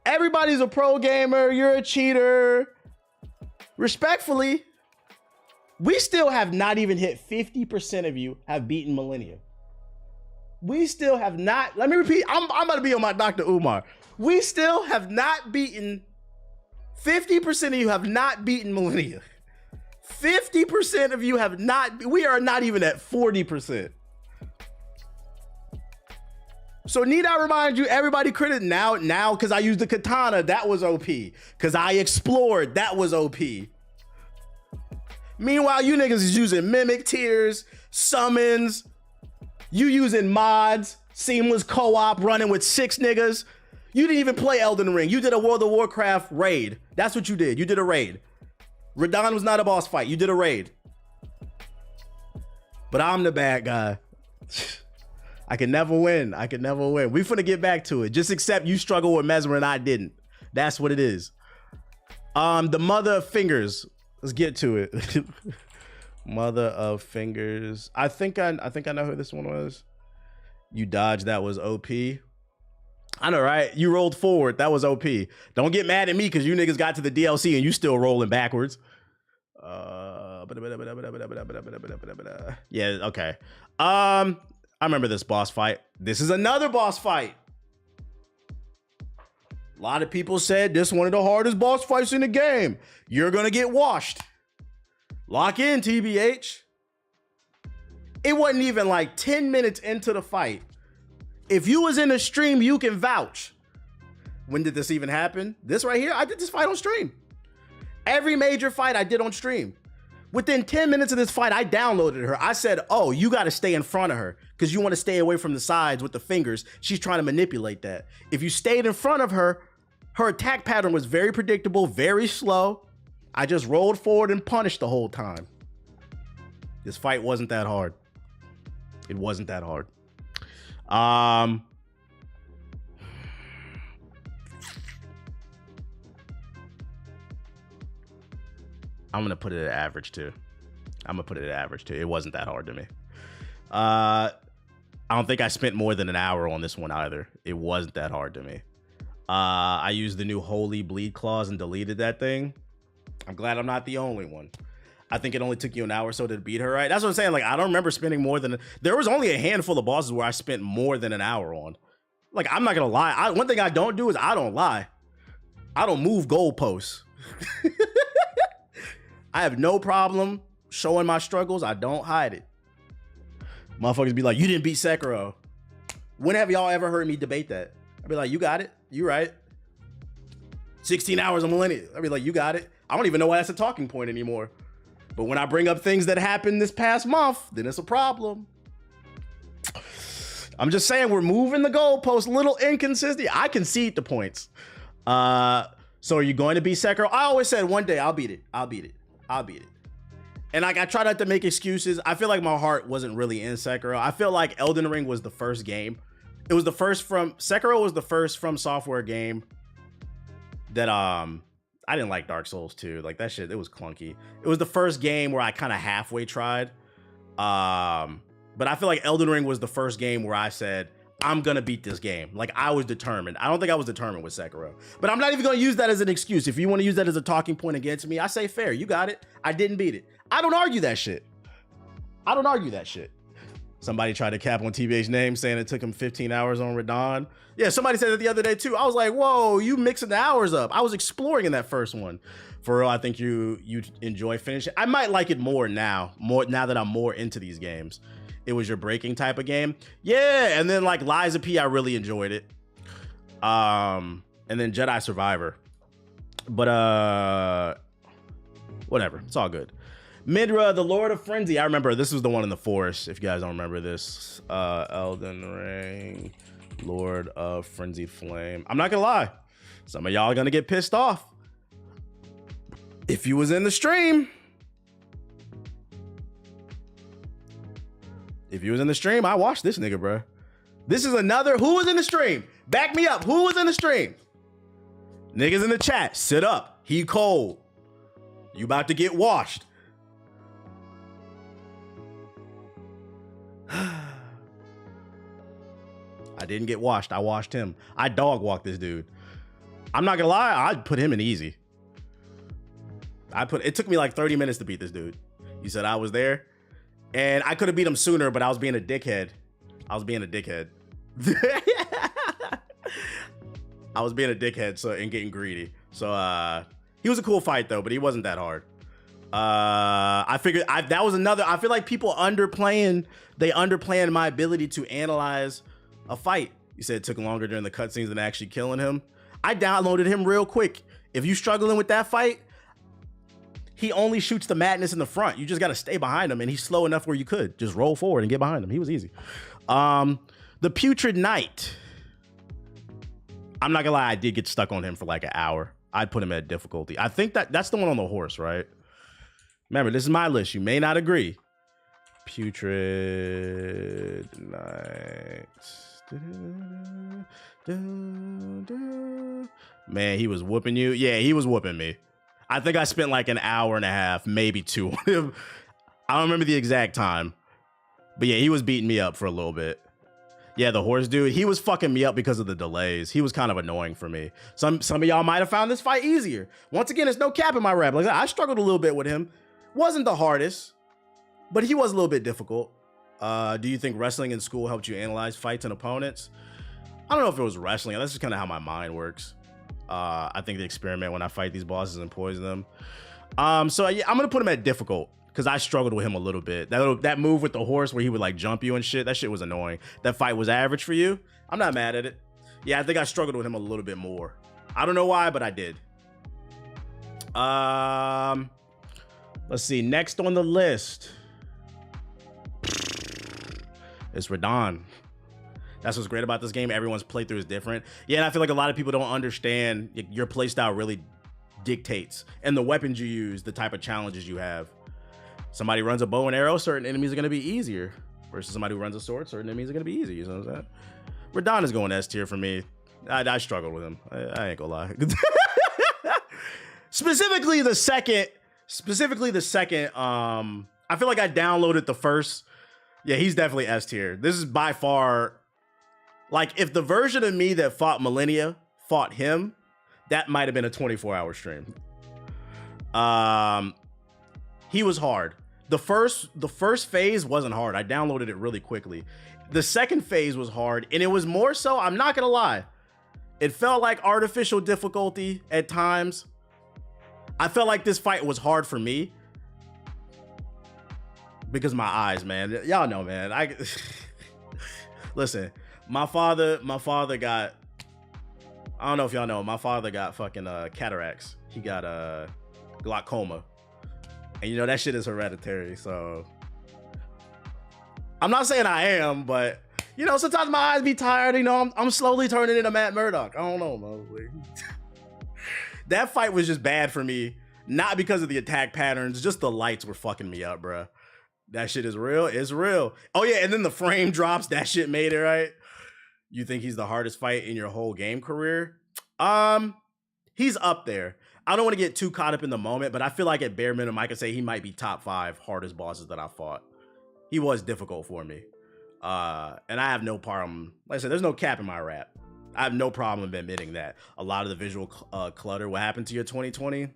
Everybody's a pro gamer. You're a cheater. Respectfully, we still have not even hit 50% of you have beaten millennia. We still have not. Let me repeat. I'm about to be on my Dr. Umar. We still have not beaten. 50% of you have not beaten millennia. 50% of you have not. We are not even at 40%. So need I remind you, everybody credit now, because I used the katana, that was OP. Because I explored, that was OP. Meanwhile, you niggas is using mimic tiers, summons, you using mods, seamless co-op, running with 6 niggas. You didn't even play Elden Ring. You did a World of Warcraft raid. That's what you did. You did a raid. Radon was not a boss fight. You did a raid. But I'm the bad guy. I can never win. We finna get back to it. Just accept you struggle with Mesmer and I didn't. That's what it is. The Mother of Fingers. Let's get to it. Mother of Fingers. I think I know who this one was. You dodged. That was OP. I know, right? You rolled forward. That was OP. Don't get mad at me because you niggas got to the DLC and you still rolling backwards. Yeah, okay. I remember this boss fight. This is another boss fight. A lot of people said this one of the hardest boss fights in the game. You're gonna get washed. Lock in, TBH. It wasn't even like 10 minutes into the fight. If you was in the stream, you can vouch. When did this even happen? This right here, I did this fight on stream. Every major fight I did on stream. Within 10 minutes of this fight, I downloaded her. I said, oh, you got to stay in front of her because you want to stay away from the sides with the fingers. She's trying to manipulate that. If you stayed in front of her, her attack pattern was very predictable, very slow. I just rolled forward and punished the whole time. This fight wasn't that hard. It wasn't that hard. I'm gonna put it at average too. It wasn't that hard to me. I don't think I spent more than an hour on this one either. It wasn't that hard to me. I used the new Holy Bleed clause and deleted that thing. I'm glad I'm not the only one. I think it only took you an hour or so to beat her, right? That's what I'm saying. Like, I don't remember spending more than... There was only a handful of bosses where I spent more than an hour on. Like, I'm not gonna lie. One thing I don't do is I don't lie. I don't move goalposts. I have no problem showing my struggles. I don't hide it. Motherfuckers be like, you didn't beat Sekiro. When have y'all ever heard me debate that? I'd be like, you got it. You right. 16 hours of millennium. I'd be like, you got it. I don't even know why that's a talking point anymore. But when I bring up things that happened this past month, then it's a problem. I'm just saying we're moving the goalpost, little inconsistent. I concede the points. So are you going to beat Sekiro? I always said one day I'll beat it. And like I try not to make excuses. I feel like my heart wasn't really in Sekiro. I feel like Elden Ring was the first game. Sekiro was the first From Software game that I didn't like Dark Souls 2. Like that shit, it was clunky. It was the first game where I kind of halfway tried. But I feel like Elden Ring was the first game where I said, I'm gonna beat this game. Like I was determined. I don't think I was determined with Sekiro. But I'm not even gonna use that as an excuse. If you want to use that as a talking point against me, I say fair. You got it. I didn't beat it. I don't argue that shit. Somebody tried to cap on TBH's name saying it took him 15 hours on Radon. Yeah, somebody said that the other day too. I was like, whoa, you mixing the hours up. I was exploring in that first one. For real, I think you enjoy finishing. I might like it more now that I'm more into these games. It was your breaking type of game. Yeah, and then like Liza P, I really enjoyed it. And then Jedi Survivor. But whatever, it's all good. Midra, the Lord of Frenzy. I remember this was the one in the forest. If you guys don't remember this, Elden Ring, Lord of Frenzy Flame. I'm not gonna lie, some of y'all are gonna get pissed off. If you was in the stream, I watched this nigga, bro. This is another. Who was in the stream? Back me up. Who was in the stream? Niggas in the chat, sit up. He cold. You about to get washed. I didn't get washed. I washed him. I dog walked this dude. I'm not gonna lie. I'd put him in easy. It took me like 30 minutes to beat this dude. You said I was there, and I could have beat him sooner, but I was being a dickhead. I was being a dickhead, so and getting greedy. So he was a cool fight though, but he wasn't that hard. I figured that was another. I feel like people underplaying my ability to analyze a fight. You said it took longer during the cutscenes than actually killing him. I downloaded him real quick. If you struggling with that fight, he only shoots the madness in the front. You just got to stay behind him, and he's slow enough where you could just roll forward and get behind him. He was easy. The Putrid Knight. I'm not gonna lie, I did get stuck on him for like an hour. I'd put him at difficulty. I think that's the one on the horse, right? Remember, this is my list. You may not agree. Putrid Knight. Man, he was whooping you. Yeah, he was whooping me. I think I spent like an hour and a half, maybe two on him. I don't remember the exact time. But yeah, he was beating me up for a little bit. Yeah, the horse dude, he was fucking me up because of the delays. He was kind of annoying for me. Some of y'all might have found this fight easier. Once again, there's no cap in my rap. Like I struggled a little bit with him. Wasn't the hardest, but he was a little bit difficult. Do you think wrestling in school helped you analyze fights and opponents? I don't know if it was wrestling. That's just kind of how my mind works. I think the experiment when I fight these bosses and poison them. So yeah, I'm gonna put him at difficult because I struggled with him a little bit. That move with the horse where he would like jump you and shit, that shit was annoying. That fight was average for you. I'm not mad at it. Yeah, I think I struggled with him a little bit more. I don't know why, but I did. Let's see. Next on the list, it's Radahn. That's what's great about this game. Everyone's playthrough is different. Yeah, and I feel like a lot of people don't understand your playstyle really dictates, and the weapons you use, the type of challenges you have. Somebody runs a bow and arrow, certain enemies are going to be easier. Versus somebody who runs a sword, certain enemies are going to be easy. You know what I'm saying? Radahn is going S tier for me. I struggled with him. I ain't gonna lie. Specifically the second, I feel like I downloaded the first. Yeah, he's definitely S tier. This is by far, like, if the version of me that fought Millennia fought him, that might have been a 24-hour stream. He was hard. The first phase wasn't hard. I downloaded it really quickly. The second phase was hard, and it was more so, I'm not gonna lie, it felt like artificial difficulty at times. I felt like this fight was hard for me because my eyes, man. Y'all know, man. Listen, my father got, I don't know if y'all know, my father got fucking cataracts. He got glaucoma. And you know, that shit is hereditary, so I'm not saying I am, but you know, sometimes my eyes be tired. You know, I'm slowly turning into Matt Murdock. I don't know, man. That fight was just bad for me, not because of the attack patterns, just the lights were fucking me up, bro. That shit is real. It's real. Oh yeah, and then the frame drops. That shit made it, right? You think he's the hardest fight in your whole game career? He's up there. I don't want to get too caught up in the moment, but I feel like at bare minimum, I could say he might be top 5 hardest bosses that I fought. He was difficult for me. And I have no problem. Like I said, there's no cap in my rap. I have no problem admitting that. A lot of the visual clutter, what happened to your 2020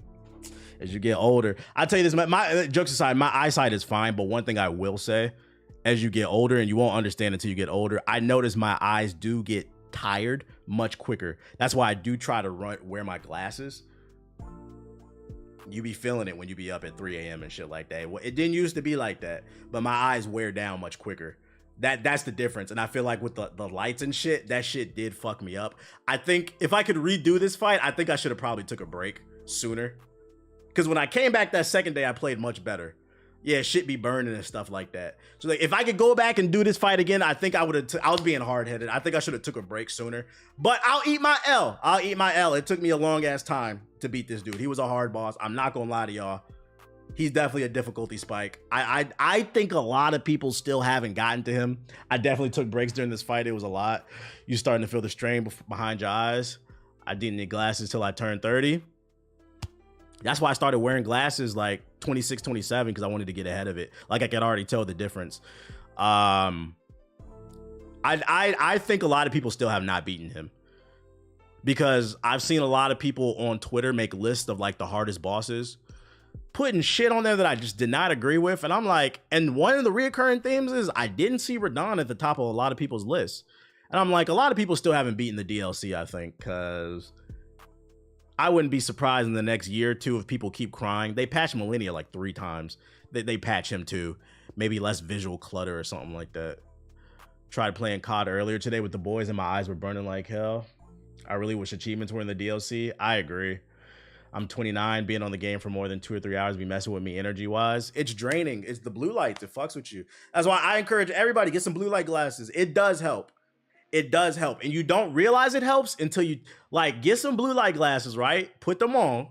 as you get older. I'll tell you this, my jokes aside, my eyesight is fine, but one thing I will say, as you get older, and you won't understand until you get older, I notice my eyes do get tired much quicker. That's why I do try to wear my glasses. You be feeling it when you be up at 3 a.m. and shit like that. It didn't used to be like that, but my eyes wear down much quicker. That's the difference. And I feel like with the lights and shit, that shit did fuck me up. I think if I could redo this fight, I think I should have probably took a break sooner. Because when I came back that second day, I played much better. Yeah, shit be burning and stuff like that. So like, if I could go back and do this fight again, I think I would have. I was being hard-headed. I think I should have took a break sooner. But I'll eat my L. I'll eat my L. It took me a long ass time to beat this dude. He was a hard boss. I'm not gonna lie to y'all. He's definitely a difficulty spike. I think a lot of people still haven't gotten to him. I definitely took breaks during this fight. It was a lot. You starting to feel the strain behind your eyes. I didn't need glasses till I turned 30. That's why I started wearing glasses like 26, 27, because I wanted to get ahead of it. Like I could already tell the difference. I think a lot of people still have not beaten him, because I've seen a lot of people on Twitter make lists of like the hardest bosses, putting shit on there that I just did not agree with. And I'm like, and one of the reoccurring themes is I didn't see Radahn at the top of a lot of people's lists. And I'm like, a lot of people still haven't beaten the DLC, I think, because I wouldn't be surprised in the next year or two if people keep crying. They patched Millennia like 3 times. They patch him too. Maybe less visual clutter or something like that. Tried playing COD earlier today with the boys and my eyes were burning like hell. I really wish achievements were in the DLC. I agree. I'm 29, being on the game for more than 2 or 3 hours be messing with me energy-wise. It's draining. It's the blue lights. It fucks with you. That's why I encourage everybody, get some blue light glasses. It does help. It does help. And you don't realize it helps until you, like, get some blue light glasses, right? Put them on.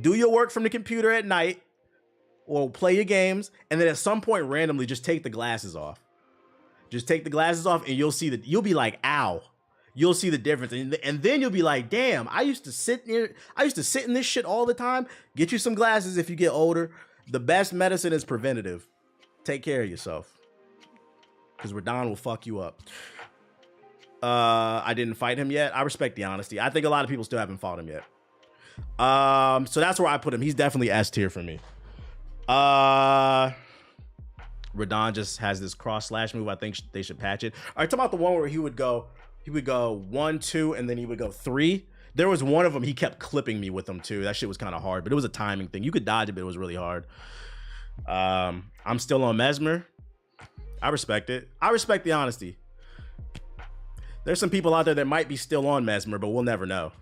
Do your work from the computer at night or play your games. And then at some point, randomly, just take the glasses off. Just take the glasses off and you'll see that. You'll be like, ow. You'll see the difference. And then you'll be like, damn, I used to sit in this shit all the time. Get you some glasses if you get older. The best medicine is preventative. Take care of yourself, because Radahn will fuck you up. I didn't fight him yet. I respect the honesty. I think a lot of people still haven't fought him yet. So that's where I put him. He's definitely S tier for me. Radahn just has this cross slash move. I think they should patch it. All right, talk about the one where he would go 1, 2, and then he would go 3. There was one of them, he kept clipping me with them too. That shit was kind of hard, but it was a timing thing. You could dodge it, but it was really hard. I'm still on Mesmer. I respect it. I respect the honesty. There's some people out there that might be still on Mesmer, but we'll never know.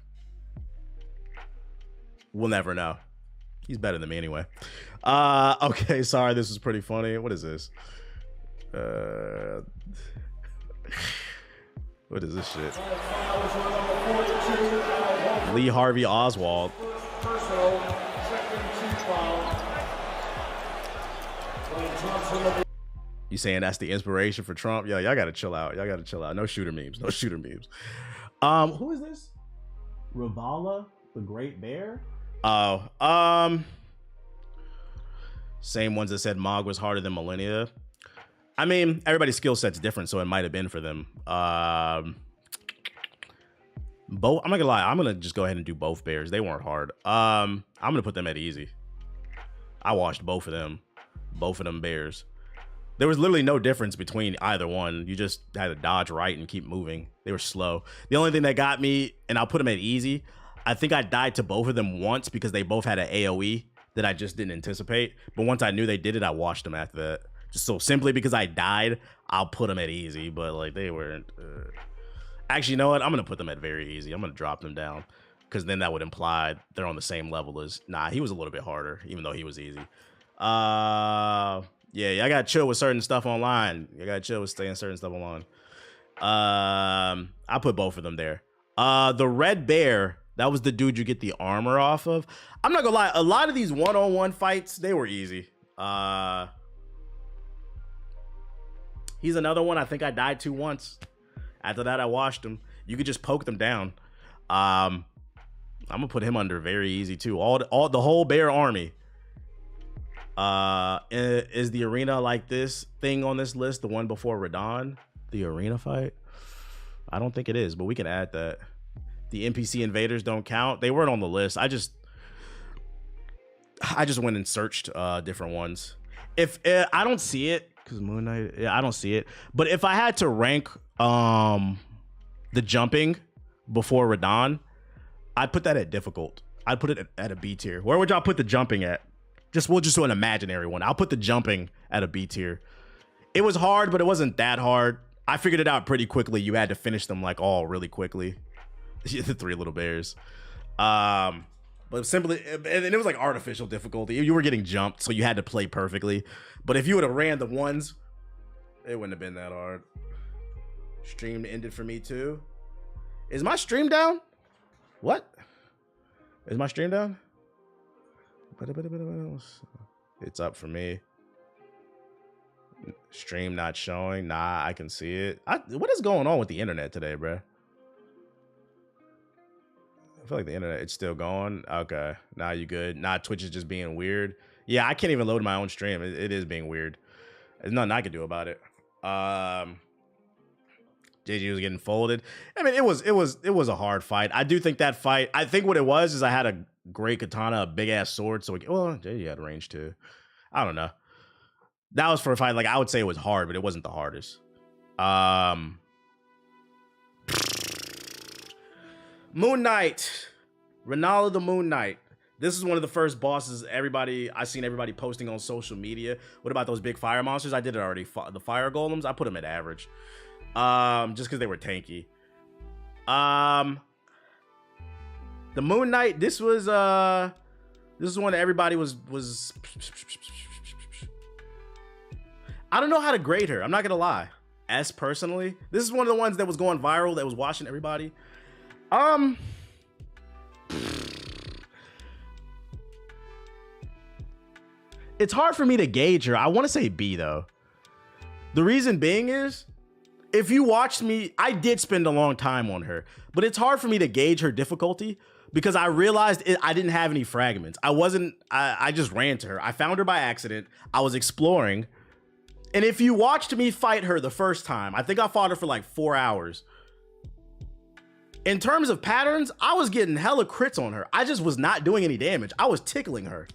We'll never know. He's better than me anyway. Okay, sorry, this was pretty funny. What is this? What is this shit? Lee Harvey Oswald. You saying that's the inspiration for Trump? Yo, y'all gotta chill out. Y'all gotta chill out. No shooter memes. No shooter memes. Who is this? Ravala, the Great Bear? Oh, same ones that said Mog was harder than Millennia. I mean, everybody's skill set's different, so it might have been for them. I'm not gonna lie, I'm gonna just go ahead and do both bears. They weren't hard. I'm gonna put them at easy. I watched both of them bears. There was literally no difference between either one. You just had to dodge right and keep moving. They were slow. The only thing that got me, and I'll put them at easy, I think I died to both of them once because they both had an AoE that I just didn't anticipate. But once I knew they did it, I watched them after that. Just so simply because I died, I'll put them at easy. But like they weren't. Actually, you know what? I'm gonna put them at very easy. I'm gonna drop them down because then that would imply they're on the same level as. Nah, he was a little bit harder, even though he was easy. Yeah, I gotta chill with certain stuff online. You gotta chill with staying certain stuff online. I put both of them there. The Red Bear, that was the dude you get the armor off of. I'm not gonna lie, a lot of these one-on-one fights, they were easy. He's another one I think I died to once. After that, I washed him. You could just poke them down. I'm gonna put him under very easy too. The whole bear army. Is the arena like this thing on this list the one before Radon? The arena fight? I don't think it is, but we can add that. The NPC invaders don't count. They weren't on the list. I just went and searched different ones. If I don't see it, because Moon Knight, yeah, I don't see it. But if I had to rank the jumping before Radon, I'd put that at difficult. I'd put it at a B tier. Where would y'all put the jumping at? We'll just do an imaginary one. I'll put the jumping at a B tier. It was hard, but it wasn't that hard. I figured it out pretty quickly. You had to finish them like all really quickly. The three little bears. But simply, and it was like artificial difficulty. You were getting jumped, so you had to play perfectly. But if you would have ran the ones, it wouldn't have been that hard. Stream ended for me too. Is my stream down? What? Is my stream down? It's up for me. Stream not showing. Nah, I can see it. What is going on with the internet today, bro? I feel like the internet, it's still going. Okay, now you good. Nah, Twitch is just being weird. Yeah, I can't even load my own stream. It is being weird. There's nothing I can do about it. JG was getting folded. I mean, it was a hard fight. I do think that fight. I think what it was is I had a great katana, a big ass sword. So JG had range too. I don't know. That was for a fight. Like I would say it was hard, but it wasn't the hardest. Moon Knight, Ronaldo the Moon Knight. This is one of the first bosses I seen everybody posting on social media. What about those big fire monsters? I did it already. The fire golems, I put them at average. Just because they were tanky. The Moon Knight, this is one that everybody was I don't know how to grade her. I'm not gonna lie. S personally, this is one of the ones that was going viral, that was watching everybody. It's hard for me to gauge her. I want to say B though. The reason being is, if you watched me, I did spend a long time on her, but it's hard for me to gauge her difficulty because I realized I didn't have any fragments. I just ran to her. I found her by accident. I was exploring. And if you watched me fight her the first time, I think I fought her for like 4 hours. In terms of patterns, I was getting hella crits on her. I just was not doing any damage. I was tickling her.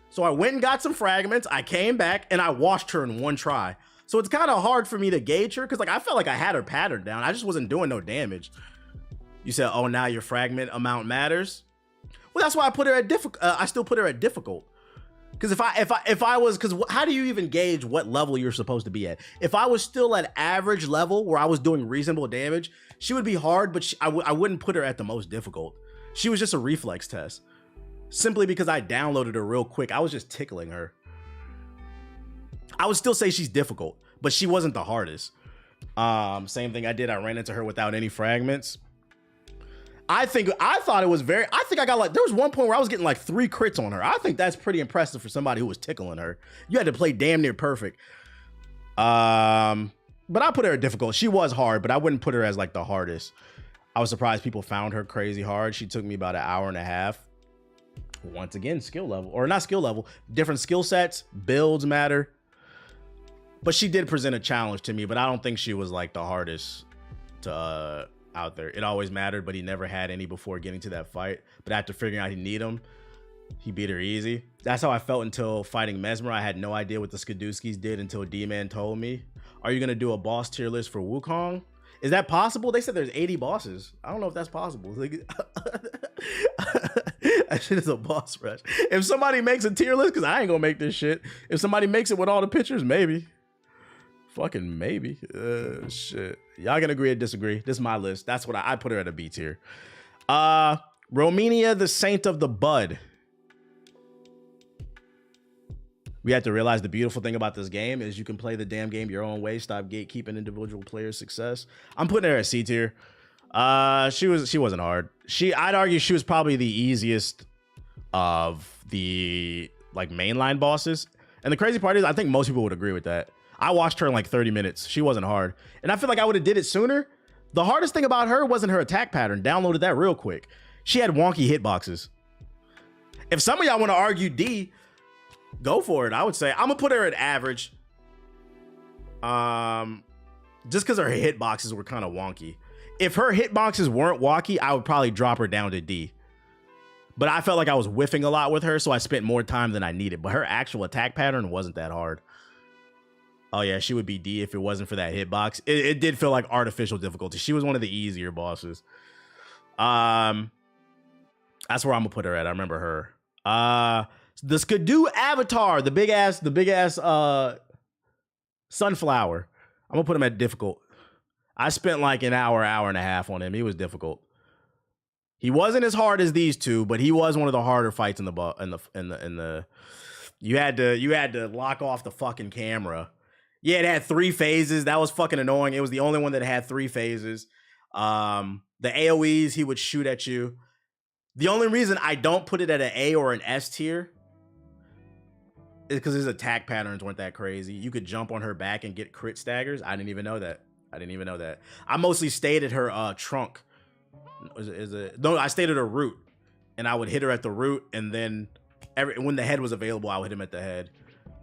So I went and got some fragments. I came back and I washed her in one try. So it's kind of hard for me to gauge her because like I felt like I had her pattern down. I just wasn't doing no damage. You said, oh, now your fragment amount matters. Well, that's why I put her at difficult. I still put her at difficult. Because if I was, because how do you even gauge what level you're supposed to be at? If I was still at average level where I was doing reasonable damage, she would be hard, but I wouldn't put her at the most difficult. She was just a reflex test. Simply because I downloaded her real quick. I was just tickling her. I would still say she's difficult, but she wasn't the hardest. Same thing I did. I ran into her without any fragments. I think I got like, there was one point where I was getting like 3 crits on her. I think that's pretty impressive for somebody who was tickling her. You had to play damn near perfect. But I put her at difficult. She was hard, but I wouldn't put her as like the hardest. I was surprised people found her crazy hard. She took me about an hour and a half. Once again, skill level, or not skill level, different skill sets, builds matter. But she did present a challenge to me, but I don't think she was like the hardest to out there. It always mattered, but he never had any before getting to that fight. But after figuring out he need them, he beat her easy. That's how I felt until fighting Mesmer. I had no idea what the Skadooskis did until D-Man told me. Are you gonna do a boss tier list for Wukong? Is that possible? They said there's 80 bosses. I don't know if that's possible. Like, that shit is a boss rush. If somebody makes a tier list, because I ain't gonna make this shit. If somebody makes it with all the pictures, maybe. Fucking maybe. Shit. Y'all can agree or disagree. This is my list. That's what I put her at a B tier. Romania, the Saint of the Bud. We have to realize the beautiful thing about this game is you can play the damn game your own way. Stop gatekeeping individual players' success. I'm putting her at C tier. She wasn't hard. I'd argue she was probably the easiest of the like mainline bosses. And the crazy part is I think most people would agree with that. I watched her in like 30 minutes. She wasn't hard. And I feel like I would have did it sooner. The hardest thing about her wasn't her attack pattern. Downloaded that real quick. She had wonky hitboxes. If some of y'all want to argue D, go for it. I would say I'm gonna put her at average. Just because her hitboxes were kind of wonky. If her hitboxes weren't wonky, I would probably drop her down to D. But I felt like I was whiffing a lot with her, so I spent more time than I needed. But her actual attack pattern wasn't that hard. Oh yeah, she would be D if it wasn't for that hitbox. It did feel like artificial difficulty. She was one of the easier bosses. That's where I'm gonna put her at. I remember her. The Skadoo Avatar, the big ass sunflower. I'm gonna put him at difficult. I spent like an hour and a half on him. He was difficult. He wasn't as hard as these two, but he was one of the harder fights in the. You had to lock off the fucking camera. Yeah, it had 3 phases. That was fucking annoying. It was the only one that had 3 phases. The AoEs, he would shoot at you. The only reason I don't put it at an A or an S tier is because his attack patterns weren't that crazy. You could jump on her back and get crit staggers. I didn't even know that. I mostly stayed at her trunk. No, I stayed at her root, and I would hit her at the root, and then when the head was available, I would hit him at the head.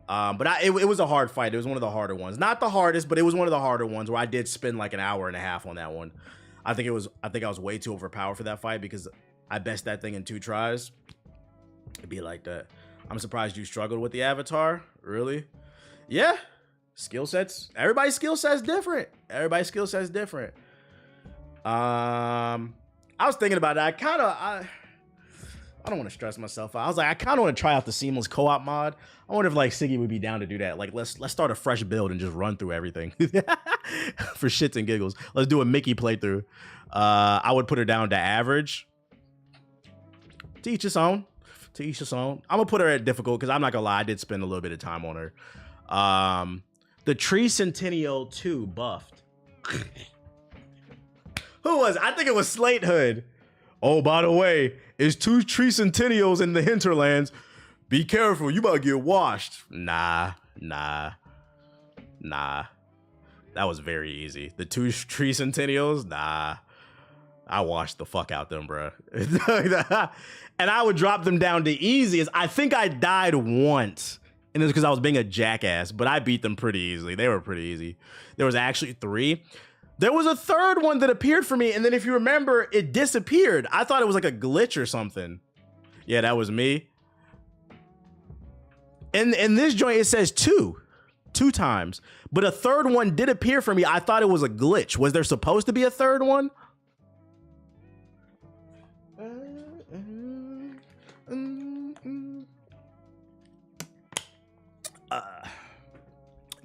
But it was a hard fight. It was one of the harder ones. Not the hardest, but it was one of the harder ones where I did spend like an hour and a half on that one. I think I was way too overpowered for that fight because I best that thing in 2 tries. It'd be like that. I'm surprised you struggled with the Avatar. Really? Yeah. Skill sets. Everybody's skill set's different. I was thinking about it. I don't want to stress myself out. I was like, I kind of want to try out the seamless co-op mod. I wonder if like Siggy would be down to do that. Like, let's start a fresh build and just run through everything for shits and giggles. Let's do a Mickey playthrough. I would put her down to average. To each his own. I'm gonna put her at difficult because I'm not gonna lie, I did spend a little bit of time on her. The Tree Centennial 2 buffed. Who was it? I think it was Slate Hood. Oh, by the way, it's 2 Tree Centennials in the hinterlands. Be careful, you about to get washed. Nah. That was very easy. The 2 Tree Centennials, nah. I washed the fuck out them, bro. And I would drop them down to easiest. I think I died once. And it's because I was being a jackass, but I beat them pretty easily. They were pretty easy. There was actually 3. There was a 3rd one that appeared for me, and then if you remember, it disappeared. I thought it was like a glitch or something. Yeah, that was me. And in this joint, it says 2 times, but a 3rd one did appear for me. I thought it was a glitch. Was there supposed to be a 3rd one?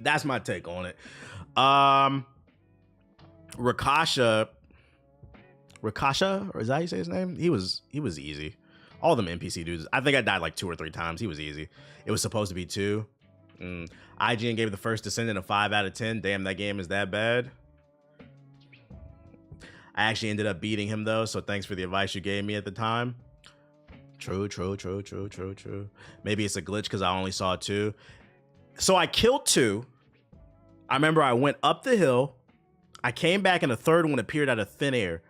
That's my take on it. Rakasha, or is that how you say his name? He was easy. All them NPC dudes. I think I died like 2 or 3 times. He was easy. It was supposed to be 2. IGN gave the first Descendant a 5 out of 10. Damn, that game is that bad. I actually ended up beating him though, so thanks for the advice you gave me at the time. True. Maybe it's a glitch because I only saw 2. So I killed 2. I remember I went up the hill. I came back and a third one appeared out of thin air.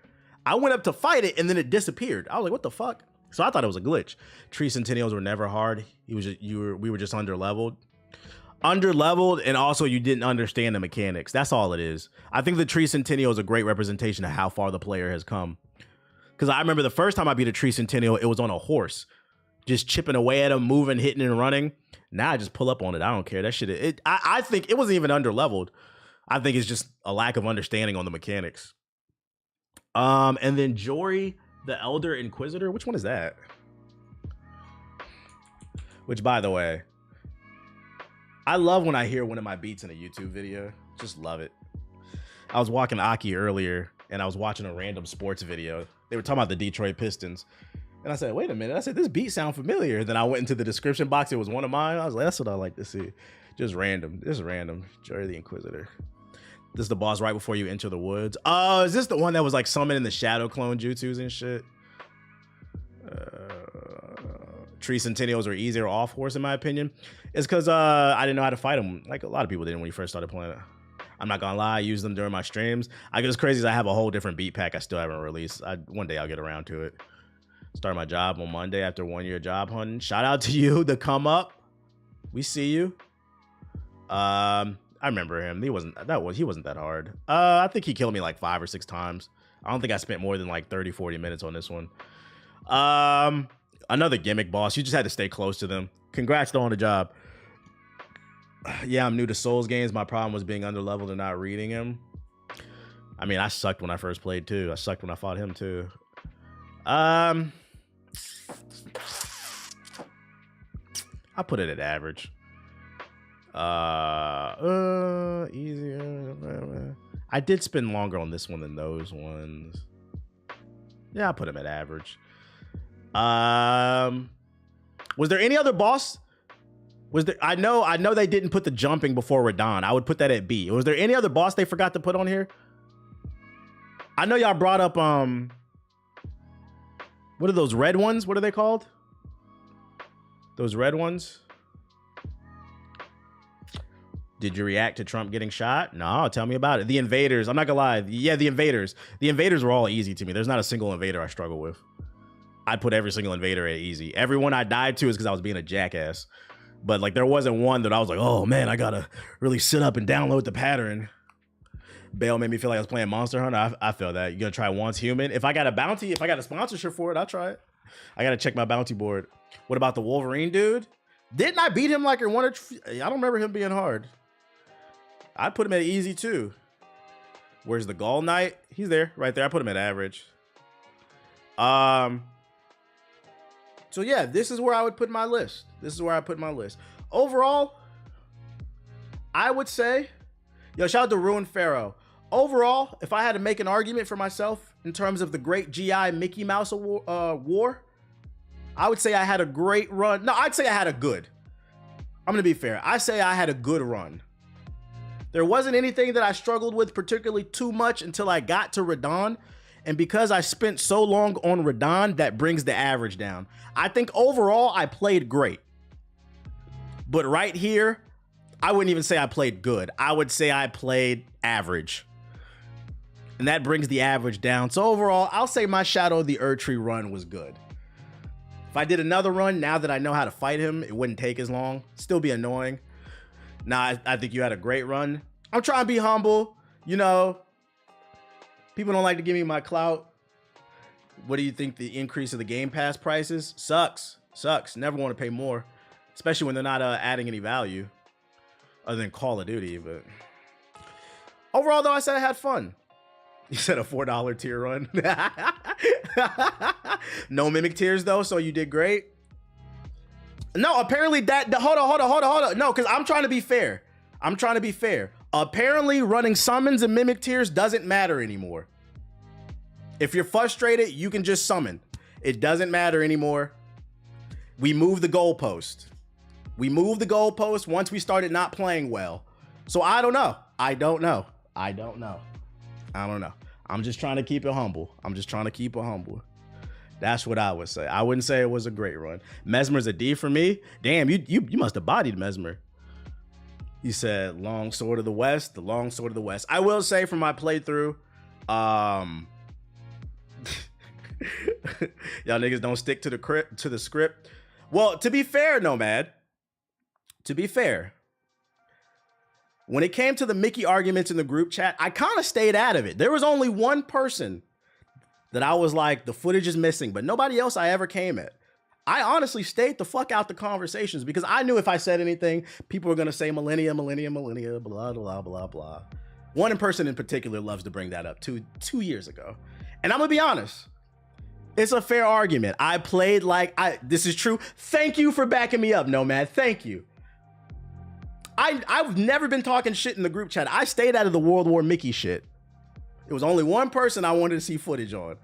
I went up to fight it and then it disappeared. I was like, what the fuck? So I thought it was a glitch. Tree Centennials were never hard. We were just underleveled. And also you didn't understand the mechanics. That's all it is. I think the Tree Centennial is a great representation of how far the player has come. Because I remember the first time I beat a Tree Centennial, it was on a horse. Just chipping away at him, moving, hitting, and running. Now I just pull up on it. I don't care. That shit, I think it wasn't even underleveled. I think it's just a lack of understanding on the mechanics. And then Jory, the Elder Inquisitor. Which one is that? Which, by the way, I love when I hear one of my beats in a YouTube video. Just love it. I was walking Aki earlier, and I was watching a random sports video. They were talking about the Detroit Pistons. And I said, wait a minute. I said, this beat sound familiar. Then I went into the description box. It was one of mine. I was like, that's what I like to see. Just random. Just random. Jory the Inquisitor. This is the boss right before you enter the woods. Oh, is this the one that was like summoning the shadow clone jutsus and shit? Tree Centennials are easier off horse, in my opinion. It's because I didn't know how to fight them. Like a lot of people didn't when you first started playing it. I'm not gonna lie, I use them during my streams. I get as crazy as I have a whole different beat pack I still haven't released. One day I'll get around to it. Start my job on Monday after 1 year job hunting. Shout out to you, the come up. We see you. I remember him. He wasn't that hard. I think he killed me like 5 or 6 times. I don't think I spent more than like 30, 40 minutes on this one. Another gimmick boss. You just had to stay close to them. Congrats though on the job. Yeah, I'm new to Souls games. My problem was being underleveled and not reading him. I mean, I sucked when I first played too. I sucked when I fought him too. I put it at average. Easier. I did spend longer on this one than those ones. Yeah, I put him at average. Was there any other boss? Was there? I know they didn't put the jumping before Radon. I would put that at B. Was there any other boss they forgot to put on here? I know y'all brought up what are those red ones? What are they called? Those red ones? Did you react to Trump getting shot? No, tell me about it. The invaders. I'm not gonna lie. Yeah, the invaders. The invaders were all easy to me. There's not a single invader I struggle with. I'd put every single invader at easy. Everyone I died to is because I was being a jackass. But like there wasn't one that I was like, oh man, I gotta really sit up and download the pattern. Bale made me feel like I was playing Monster Hunter. I feel that. You gonna try Once Human? If I got a bounty, if I got a sponsorship for it, I'll try it. I gotta check my bounty board. What about the Wolverine dude? Didn't I beat him like in one or two? I don't remember him being hard. I'd put him at easy too. Where's the Gaul Knight? He's there, right there. I put him at average. So yeah, this is where I would put my list. Overall, I would say, yo, shout out to Ruined Pharaoh. Overall, if I had to make an argument for myself in terms of the great GI Mickey Mouse war, I would say I had a great run. No, I'd say I had a good. I'm gonna be fair. I say I had a good run. There wasn't anything that I struggled with particularly too much until I got to Radon. And because I spent so long on Radon, that brings the average down. I think overall, I played great. But right here, I wouldn't even say I played good. I would say I played average. And that brings the average down. So overall, I'll say my Shadow of the Erdtree run was good. If I did another run, now that I know how to fight him, it wouldn't take as long. Still be annoying. Nah, I think you had a great run. I'm trying to be humble, you know. People don't like to give me my clout. What do you think the increase of the Game Pass prices? Sucks. Never want to pay more, especially when they're not adding any value other than Call of Duty. But overall, though, I said I had fun. You said a $4 tier run. No mimic tiers, though, so you did great. No, apparently hold on. No, because I'm trying to be fair. I'm trying to be fair. Apparently, running summons and mimic tiers doesn't matter anymore. If you're frustrated, you can just summon. It doesn't matter anymore. We moved the goalpost. We moved the goalpost once we started not playing well. So I don't know. I don't know. I'm just trying to keep it humble. That's what I would say. I wouldn't say it was a great run. Mesmer's a D for me. Damn, you must have bodied Mesmer. You said long sword of the west, the long sword of the west. I will say from my playthrough, y'all niggas don't stick to the script. Well, to be fair, Nomad, to be fair, when it came to the Mickey arguments in the group chat, I kind of stayed out of it. There was only one person that I was like, the footage is missing, but nobody else I ever came at. I honestly stayed the fuck out the conversations because I knew if I said anything, people were going to say millennia, blah, blah, blah, blah. One person in particular loves to bring that up 2 years ago. And I'm going to be honest. It's a fair argument. I played like this is true. Thank you for backing me up, Nomad. Thank you. I've never been talking shit in the group chat. I stayed out of the World War Mickey shit. It was only one person I wanted to see footage on.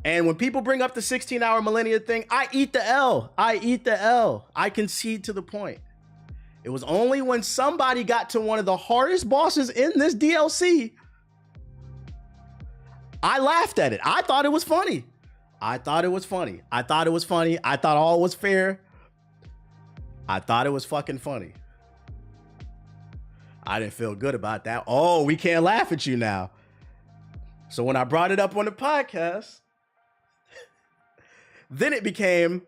And when people bring up the 16-hour millennia thing, I eat the L. I concede to the point. It was only when somebody got to one of the hardest bosses in this DLC, I laughed at it. I thought it was funny. I thought all was fair. I thought it was fucking funny. I didn't feel good about that. Oh, we can't laugh at you now. So when I brought it up on the podcast, then it became,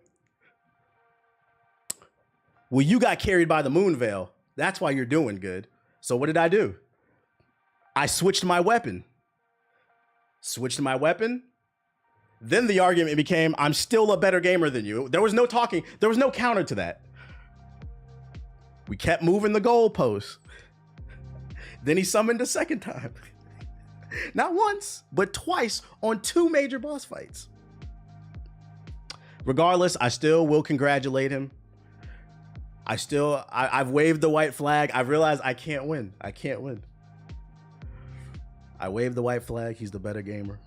well, you got carried by the moon veil. That's why you're doing good. So what did I do? I switched my weapon. Then the argument became, I'm still a better gamer than you. There was no talking. There was no counter to that. We kept moving the goalposts. Then he summoned a second time. Not once, but twice on 2 major boss fights. Regardless, I still will congratulate him. I've waved the white flag. I've realized I can't win. I waved the white flag. He's the better gamer.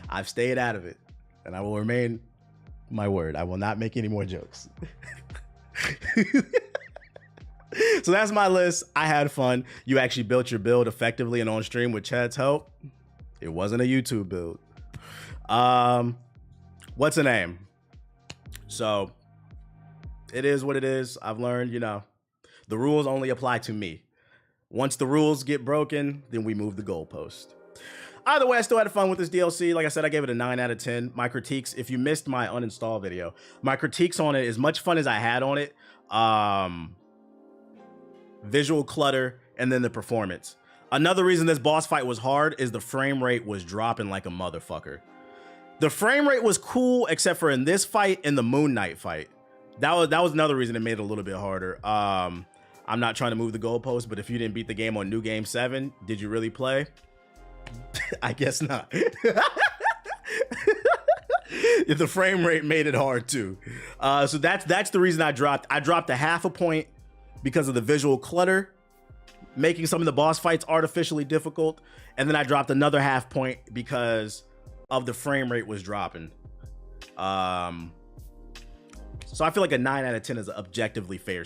I've stayed out of it, and I will remain my word. I will not make any more jokes. So that's my list. I had fun. You actually built your build effectively and on stream with Chad's help. It wasn't a YouTube build. What's the name? So it is what it is. I've learned, the rules only apply to me. Once the rules get broken, then we move the goalpost. Either way, I still had fun with this DLC. Like I said, I gave it a 9 out of 10. My critiques, if you missed my uninstall video, my critiques on it, as much fun as I had on it, visual clutter, and then the performance. Another reason this boss fight was hard is the frame rate was dropping like a motherfucker. The frame rate was cool, except for in this fight and the Moon Knight fight. That was another reason it made it a little bit harder. I'm not trying to move the goalpost, but if you didn't beat the game on New Game 7, did you really play? I guess not. The frame rate made it hard too. So that's the reason I dropped. I dropped a 0.5 point because of the visual clutter, making some of the boss fights artificially difficult. And then I dropped another 0.5 point because of the frame rate was dropping. So I feel like a 9 out of 10 is an objectively fair